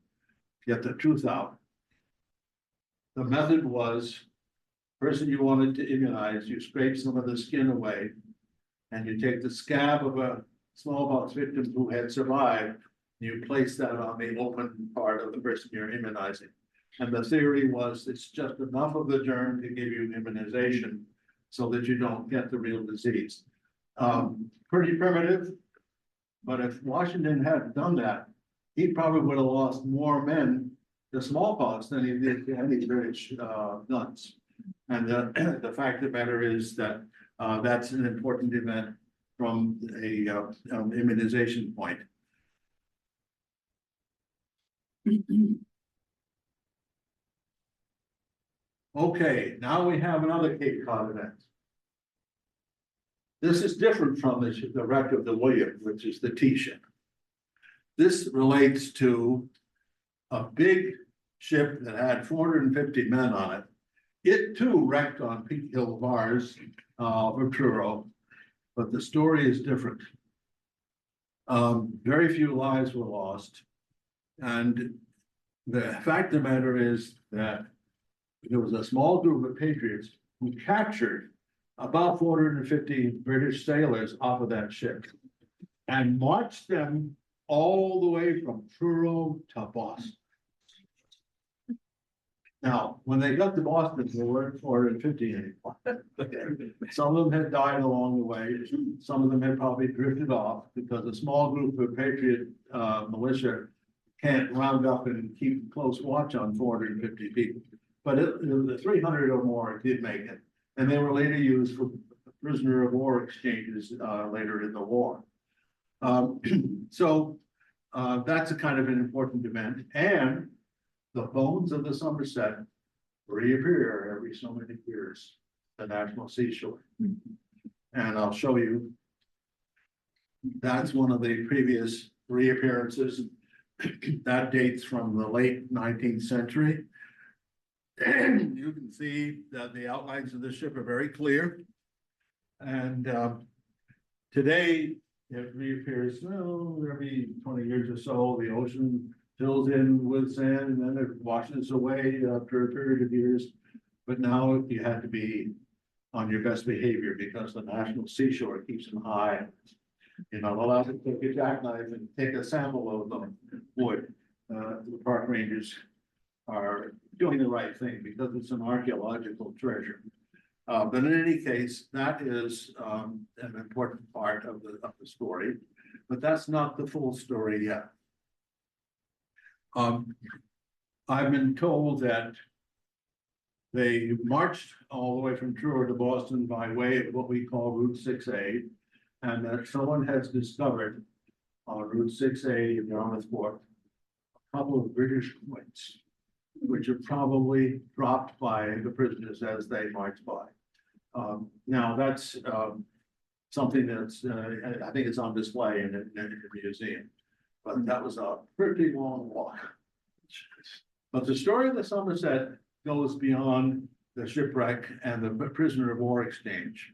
get the truth out. The method was, person you wanted to immunize, you scrape some of the skin away, and you take the scab of a smallpox victim who had survived, you place that on the open part of the person you're immunizing. And the theory was it's just enough of the germ to give you immunization so that you don't get the real disease. Pretty primitive, but if Washington hadn't done that, he probably would have lost more men to smallpox than he did to any British guns. And the fact of the matter is that that's an important event from a immunization point. Okay, now we have another Cape Cod event. This is different from the wreck of the William, which is the tea ship. This relates to a big ship that had 450 men on it. It too wrecked on Peak Hill Bars for Truro, but the story is different. Very few lives were lost. And the fact of the matter is that there was a small group of patriots who captured about 450 British sailors off of that ship and marched them all the way from Truro to Boston. Now, when they got to Boston, there weren't 450 anymore. Some of them had died along the way. Some of them had probably drifted off because a small group of patriot militia can't round up and keep close watch on 450 people. But the 300 or more did make it. And they were later used for prisoner of war exchanges later in the war. So that's a kind of an important event. And the bones of the Somerset reappear every so many years, the National Seashore. And I'll show you. That's one of the previous reappearances. That dates from the late 19th century. And you can see that the outlines of the ship are very clear. And today it reappears every 20 years or so. The ocean fills in with sand and then it washes away after a period of years. But now you had to be on your best behavior because the National Seashore keeps them high. You're not allowed to take a jackknife and take a sample of the wood. The park rangers are doing the right thing because it's an archaeological treasure. But in any case, that is an important part of the story, but that's not the full story yet. I've been told that they marched all the way from Truro to Boston by way of what we call Route 6A. and that someone has discovered on Route 6A in Yarmouth Port a couple of British coins, which are probably dropped by the prisoners as they march by. Now, that's something that's, I think it's on display in the museum. But that was a pretty long walk. But the story of the Somerset goes beyond the shipwreck and the prisoner of war exchange.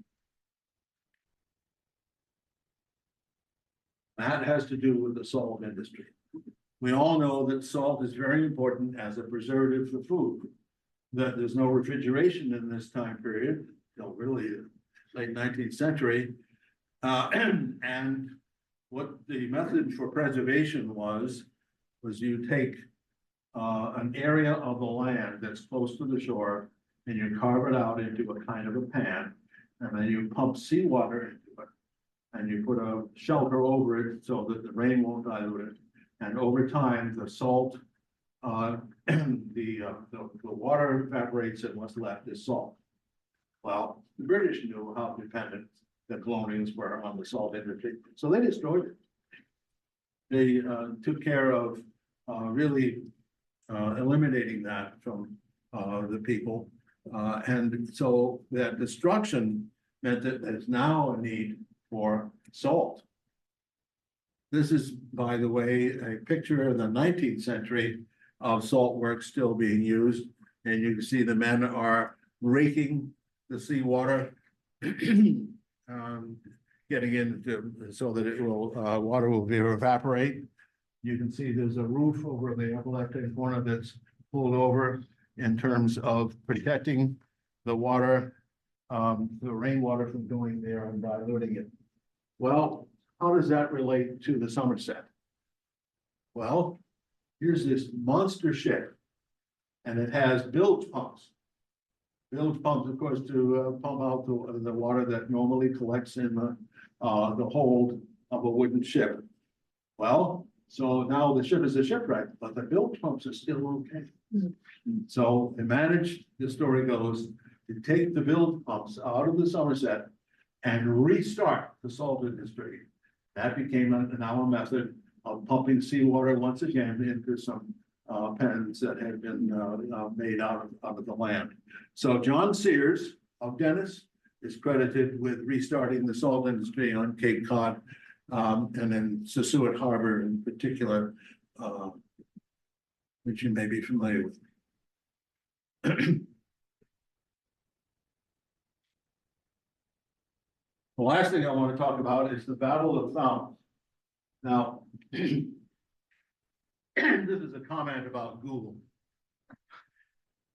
That has to do with the salt industry. We all know that salt is very important as a preservative for food. That there's no refrigeration in this time period, really late 19th century. And what the method for preservation was you take an area of the land that's close to the shore and you carve it out into a kind of a pan, and then you pump seawater into it. And you put a shelter over it so that the rain won't dilute it. And over time, the salt, the water evaporates and what's left is salt. Well, the British knew how dependent the colonials were on the salt industry, so they destroyed it. They took care of really eliminating that from the people. And so that destruction meant that there's now a need for salt. This is, by the way, a picture in the 19th century of salt works still being used. And you can see the men are raking the seawater, getting into so that it will water will evaporate. You can see there's a roof over the upper left-hand corner that's pulled over in terms of protecting the water, the rainwater from going there and diluting it. Well, how does that relate to the Somerset? Well, here's this monster ship, and it has bilge pumps. Bilge pumps, of course, to pump out the water that normally collects in the hold of a wooden ship. Well, so now the ship is a shipwreck, but the bilge pumps are still okay. So they managed, the story goes, to take the bilge pumps out of the Somerset and restart the salt industry. That became now a method of pumping seawater once again into some pens that had been made out of the land. So John Sears of Dennis is credited with restarting the salt industry on Cape Cod, and then Sassuat Harbor in particular, which you may be familiar with. The last thing I want to talk about is the Battle of Falmouth. Now, this is a comment about Google.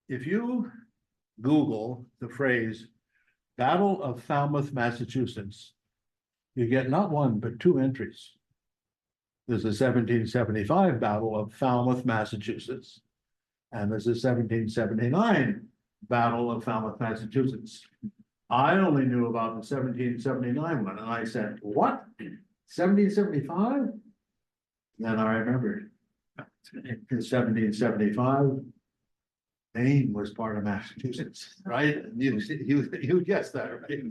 If you Google the phrase Battle of Falmouth, Massachusetts, you get not one, but two entries. There's a 1775 Battle of Falmouth, Massachusetts, and there's a 1779 Battle of Falmouth, Massachusetts. I only knew about the 1779 one, and I said, what? 1775? Then I remembered. In 1775, Maine was part of Massachusetts, right? You guessed that, right?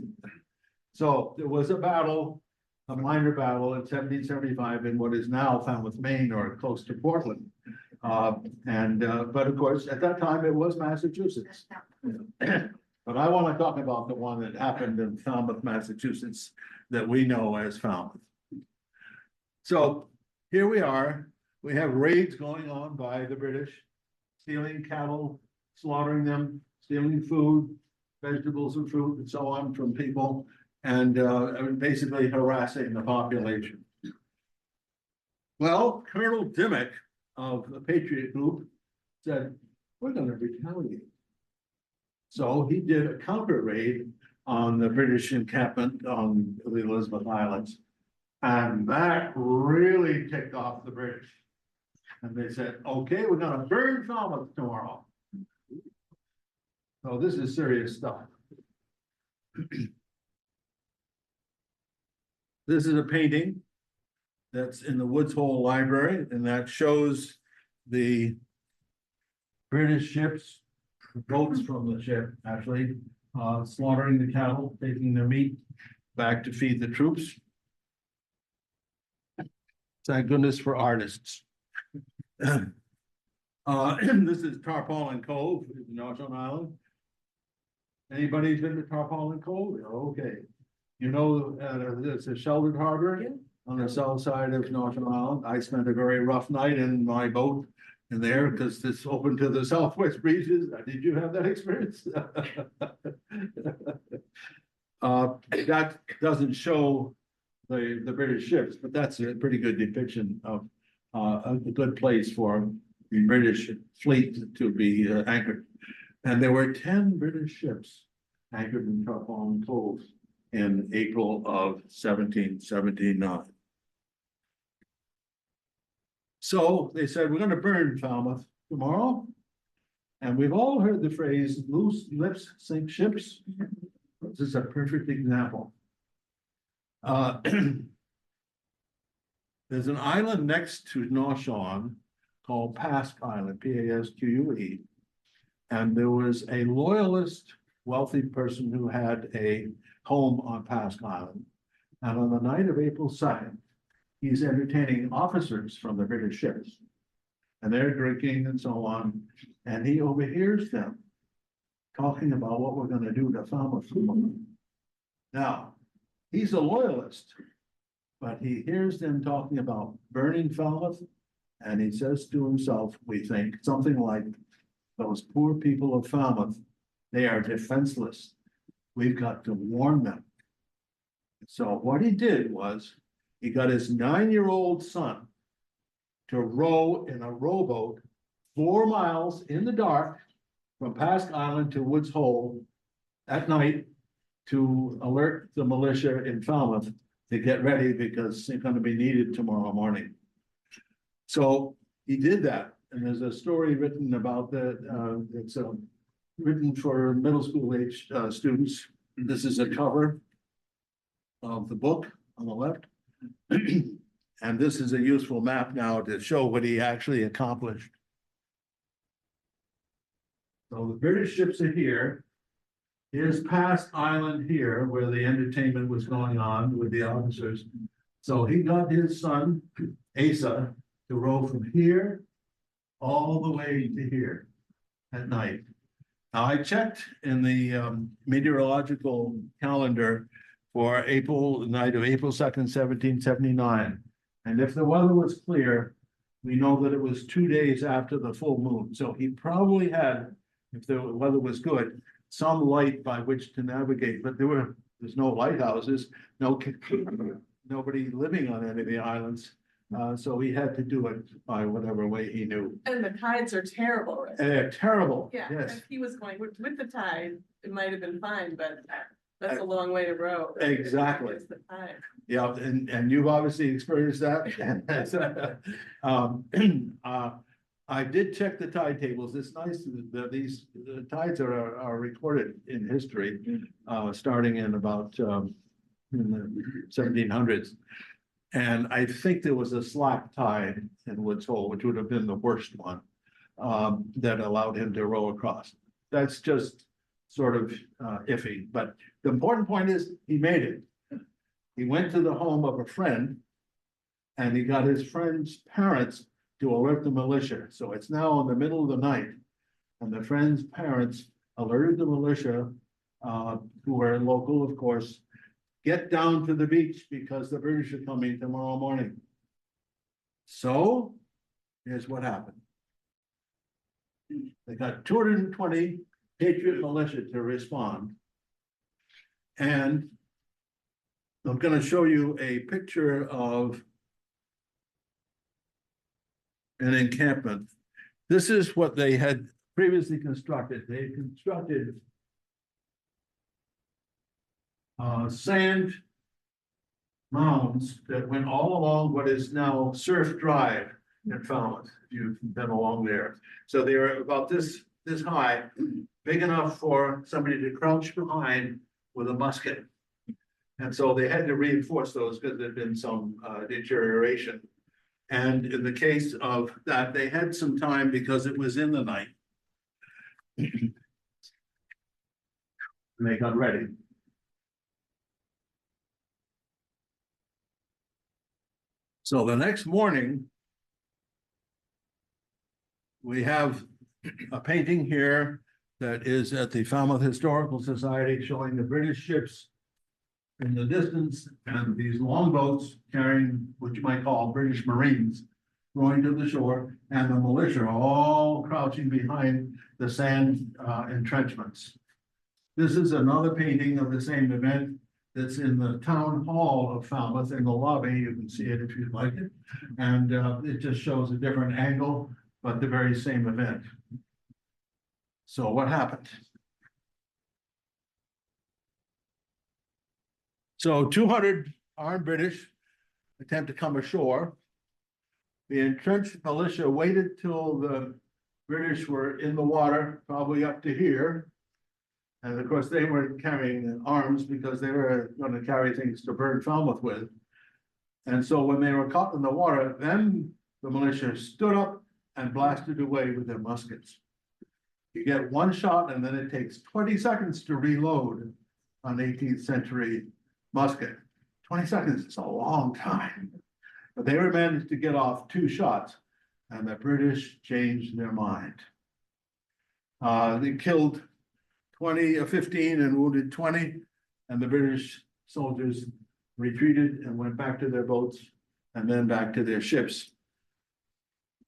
So there was a battle, a minor battle in 1775 in what is now Falmouth, Maine, or close to Portland. But of course, at that time, it was Massachusetts. But I want to talk about the one that happened in Falmouth, Massachusetts, that we know as Falmouth. So here we are. We have raids going on by the British, stealing cattle, slaughtering them, stealing food, vegetables and fruit and so on from people, and basically harassing the population. Well, Colonel Dimmock of the Patriot Group said, we're going to retaliate. So he did a counter raid on the British encampment on the Elizabeth Islands. And that really ticked off the British. And they said, okay, we're going to burn Falmouth tomorrow. So this is serious stuff. This is a painting that's in the Woods Hole Library, and that shows the British ships, boats from the ship, actually, slaughtering the cattle, taking their meat back to feed the troops. Thank goodness for artists. This is Tarpaulin Cove, in North Island. Anybody been to Tarpaulin Cove? Okay. You know, it's a sheltered harbor on the south side of North Island. I spent a very rough night in my boat in there because it's open to the southwest breezes. Did you have that experience? That doesn't show the British ships, but that's a pretty good depiction of a good place for the British fleet to be anchored. And there were 10 British ships anchored in Tarpaulin Cove in April of 1779. So they said, we're going to burn Falmouth tomorrow. And we've all heard the phrase, loose lips sink ships. This is a perfect example. There's an island next to North Shore called Pasque Island, Pasque. And there was a loyalist wealthy person who had a home on Pasque Island. And on the night of April 2nd, he's entertaining officers from the British ships. And they're drinking and so on. And he overhears them talking about what we're going to do to Falmouth. Now, he's a loyalist, but he hears them talking about burning Falmouth. And he says to himself, we think, something like, those poor people of Falmouth, they are defenseless. We've got to warn them. So what he did was, he got his 9-year-old son to row in a rowboat 4 miles in the dark from Pasque Island to Woods Hole at night to alert the militia in Falmouth to get ready because they're going to be needed tomorrow morning. So he did that. And there's a story written about that. It's written for middle school age students. This is a cover of the book on the left. And this is a useful map now to show what he actually accomplished. So the British ships are here. Here's Pasque Island here, where the entertainment was going on with the officers. So he got his son, Asa, to row from here all the way to here at night. Now I checked in the meteorological calendar for the night of April 2nd, 1779. And if the weather was clear, we know that it was 2 days after the full moon. So he probably had, if the weather was good, some light by which to navigate, but there's no lighthouses, nobody living on any of the islands. So he had to do it by whatever way he knew. And the tides are terrible, right? They're terrible. Yeah, Yes, if he was going with the tide, it might have been fine, but that's a long way to row. Exactly. It's the tide. Yeah, and you've obviously experienced that. I did check the tide tables. It's nice that the tides are recorded in history, starting in about in the 1700s. And I think there was a slack tide in Woods Hole, which would have been the worst one, that allowed him to row across. That's just sort of iffy, but the important point is he made it. He went to the home of a friend and he got his friend's parents to alert the militia. So it's now in the middle of the night and the friend's parents alerted the militia, who are local, of course, get down to the beach because the British are coming tomorrow morning. So here's what happened. They got 220 Patriot militia to respond. And I'm going to show you a picture of an encampment. This is what they had previously constructed. They constructed sand mounds that went all along what is now Surf Drive in Falmouth, if you've been along there. So they are about this high, big enough for somebody to crouch behind with a musket. And so they had to reinforce those because there'd been some deterioration. And in the case of that, they had some time because it was in the night. And they got ready. So the next morning, we have a painting here that is at the Falmouth Historical Society showing the British ships in the distance and these longboats carrying what you might call British Marines going to the shore, and the militia all crouching behind the sand entrenchments. This is another painting of the same event that's in the town hall of Falmouth in the lobby. You can see it if you'd like it. And it just shows a different angle, but the very same event. So what happened? So 200 armed British attempt to come ashore. The entrenched militia waited till the British were in the water, probably up to here. And of course, they weren't carrying arms because they were going to carry things to burn Falmouth with. And so when they were caught in the water, then the militia stood up and blasted away with their muskets. You get one shot and then it takes 20 seconds to reload an 18th century musket. 20 seconds is a long time. But they were managed to get off 2 shots and the British changed their mind. They killed 15 and wounded 20, and the British soldiers retreated and went back to their boats and then back to their ships.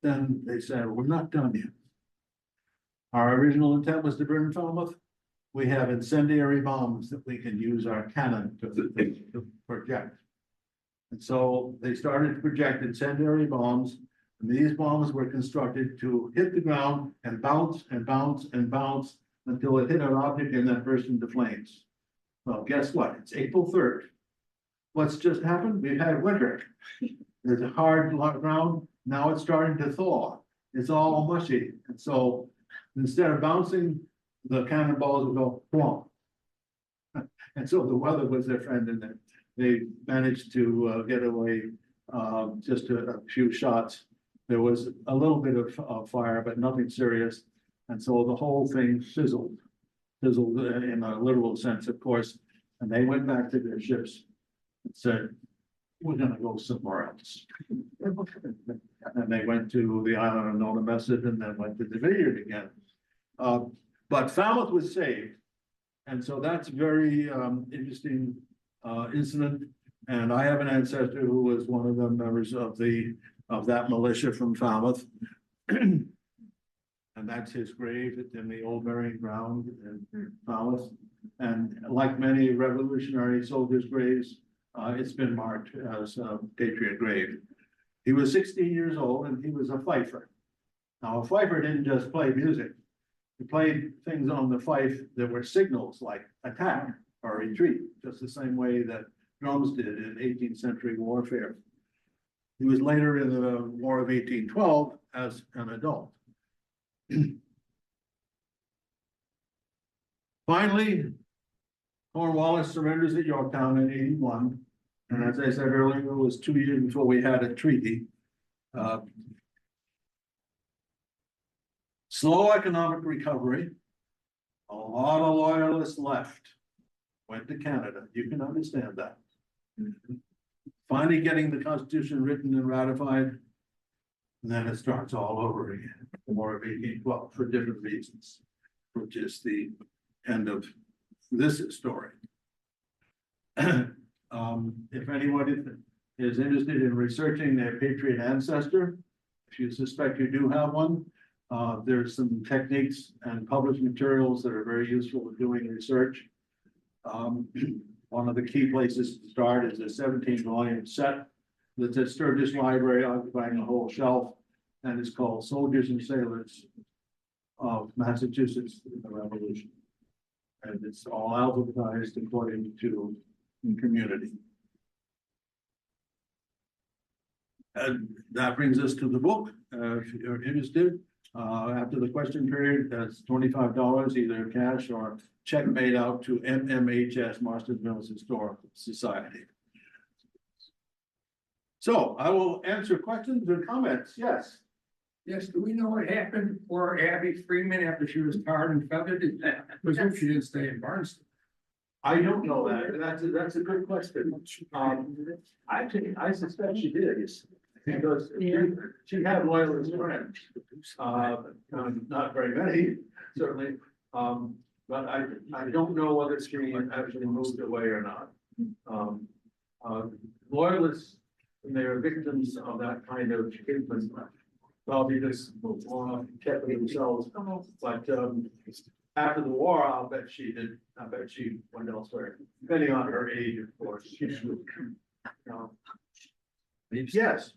Then they said, we're not done yet. Our original intent was to burn Falmouth. We have incendiary bombs that we can use our cannon to project. And so they started to project incendiary bombs, and these bombs were constructed to hit the ground and bounce and bounce and bounce until it hit an object and then burst into flames. Well, guess what? It's April 3rd. What's just happened? We've had winter. There's a hard ground. Now it's starting to thaw. It's all mushy. And so instead of bouncing, the cannonballs would go plump. And so the weather was their friend, and they managed to get away just a few shots. There was a little bit of fire, but nothing serious. And so the whole thing fizzled in a literal sense, of course. And they went back to their ships and said, we're gonna go somewhere else. And they went to the island of Nantucket and then went to the Vineyard again. But Falmouth was saved. And so that's very interesting incident. And I have an ancestor who was one of the members of that militia from Falmouth. And that's his grave. It's in the old burying ground in Falmouth. And like many revolutionary soldiers' graves, it's been marked as a patriot grave. He was 16 years old and he was a fifer. Now, a fifer didn't just play music. He played things on the fife that were signals like attack or retreat, just the same way that drums did in 18th century warfare. He was later in the War of 1812 as an adult. Finally, Cornwallis surrenders at Yorktown in 81. And as I said earlier, it was 2 years before we had a treaty. Slow economic recovery. A lot of loyalists left, went to Canada. You can understand that. Finally getting the Constitution written and ratified. And then it starts all over again, the War of 1812 for different reasons, which is the end of this story. If anyone is interested in researching their patriot ancestor, if you suspect you do have one, there's some techniques and published materials that are very useful in doing research. One of the key places to start is a 17-volume set that's at Sturgis Library, occupying a whole shelf, and it's called Soldiers and Sailors of Massachusetts in the Revolution. And it's all alphabetized according to community. And that brings us to the book. If you're interested, after the question period, that's $25, either cash or check made out to MMHS, Marston Mills Historical Society. So I will answer questions and comments. Yes. Yes, do we know what happened for Abby Freeman after she was tarred and feathered? Because if she didn't stay in Barnstable. I don't know that. That's a good question. I suspect she did. Because she had loyalist friends. Not very many, certainly. But I don't know whether she actually moved away or not. Loyalists, when they are victims of that kind of treatment, probably just kept it themselves. But after the war, I'll bet she did. I bet she went elsewhere, depending on her age, of course. Yes.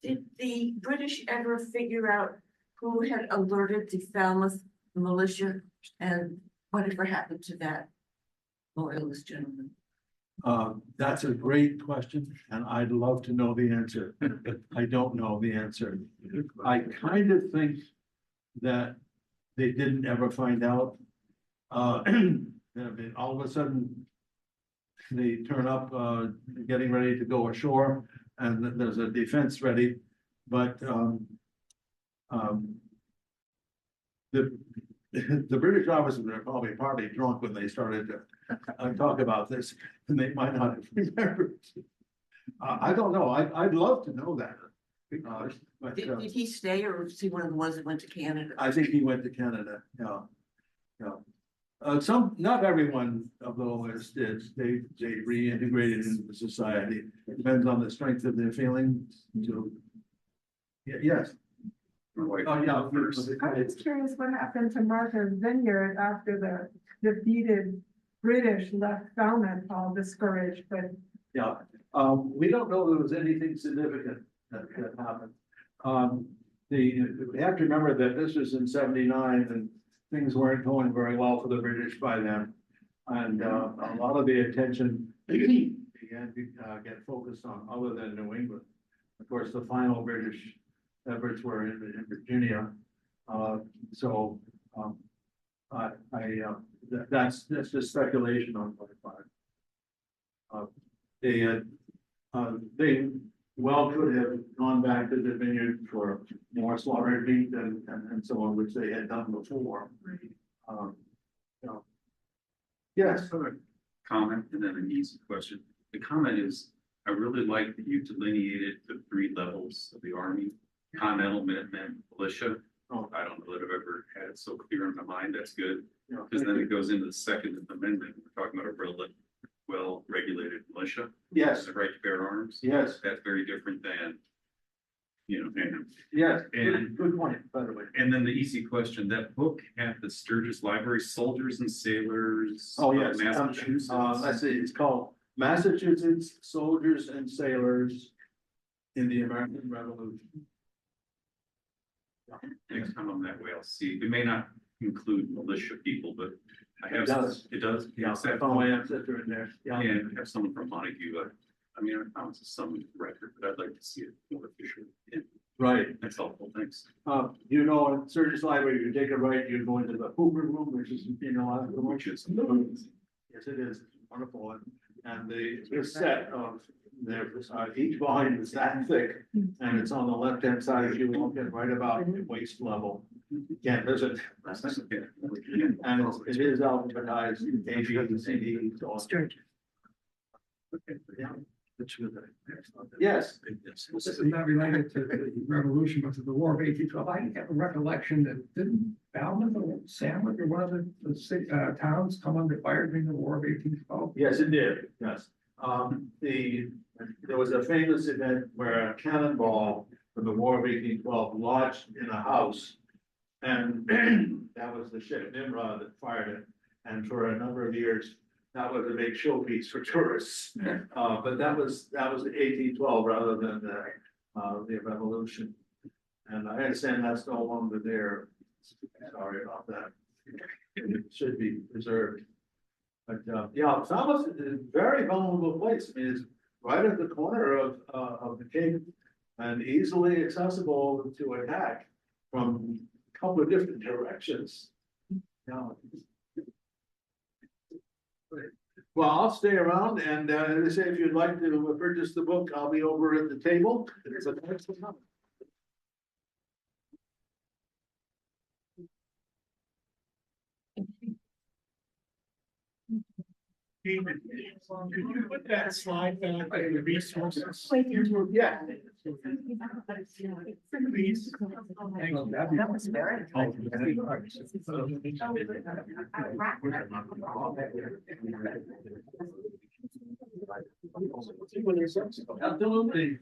Did the British ever figure out who had alerted the Falmouth militia and whatever happened to that loyalist gentleman? That's a great question, and I'd love to know the answer. I don't know the answer. I kind of think that they didn't ever find out. All of a sudden, they turn up, getting ready to go ashore, and there's a defense ready, but the British officers were probably partly drunk when they started to talk about this, and they might not have remembered. I don't know. I'd love to know that. But Did he stay, or was he one of the ones that went to Canada? I think he went to Canada. Yeah, yeah. Not everyone of the loyalists did. They reintegrated into society. It depends on the strength of their feelings. To yes. Oh, yeah. I was curious what happened to Martha's Vineyard after the defeated British left Falmouth all discouraged, but. Yeah, we don't know there was anything significant that happened. We have to remember that this was in '79 and things weren't going very well for the British by then. And a lot of the attention began to get focused on other than New England. Of course, the final British efforts were in Virginia. That's just speculation on my part. They well could have gone back to the vineyard for more slaughtered meat and so on, which they had done before. Yes. Comment and then an easy question. The comment is, I really like that you delineated the 3 levels of the Army: Continental, Minutemen, Militia. Oh. I don't know that I've ever had it so clear in my mind. That's good. Yeah. Because then it goes into the Second Amendment. We're talking about a really well-regulated militia. Yes. The right to bear arms. Yes. That's very different than, and Yes. And- Good point, by the way. and then the easy question, that book at the Sturgis Library, Soldiers and Sailors. Oh, of yes. Massachusetts. Let's see, it's called Massachusetts Soldiers and Sailors in the American Revolution. Next time I'm that way, I'll see. It may not include militia people, but I have. It does. It does? Yeah, Yes, I found my ancestor in there. Yeah, and I have someone from Montague. I mean, I found some record, but I'd like to see it more officially. Yeah, Right. that's helpful. Thanks. In Sturgis Library, you take a right, you go into the Hoover Room, which is, Which is. yes, it is wonderful. And this set of, each volume is that thick, and it's on the left-hand side as you walk in, right about waist level. Can't visit. And it is alphabetized, A, B, C, D, so on. Yeah. Yes. This is not related to the revolution, but to the War of 1812. I have a recollection that didn't Falmouth or Sandwich or one of the towns come under fire during the War of 1812? Yes, it did, yes. There was a famous event where a cannonball from the War of 1812 lodged in a house. And that was the ship Nimrod that fired it. And for a number of years, that was a big showpiece for tourists. But that was 1812 rather than the revolution. And I understand that's no longer there. Sorry about that. It should be preserved. But yeah, Falmouth is a very vulnerable place. I mean, it's right at the corner of the Cape and easily accessible to attack from a couple of different directions. Yeah. Well, I'll stay around and as I say, if you'd like to purchase the book, I'll be over at the table. It's a thanks for coming. David, could you put that slide back in the resources? Yeah. Please. That was very. Absolutely.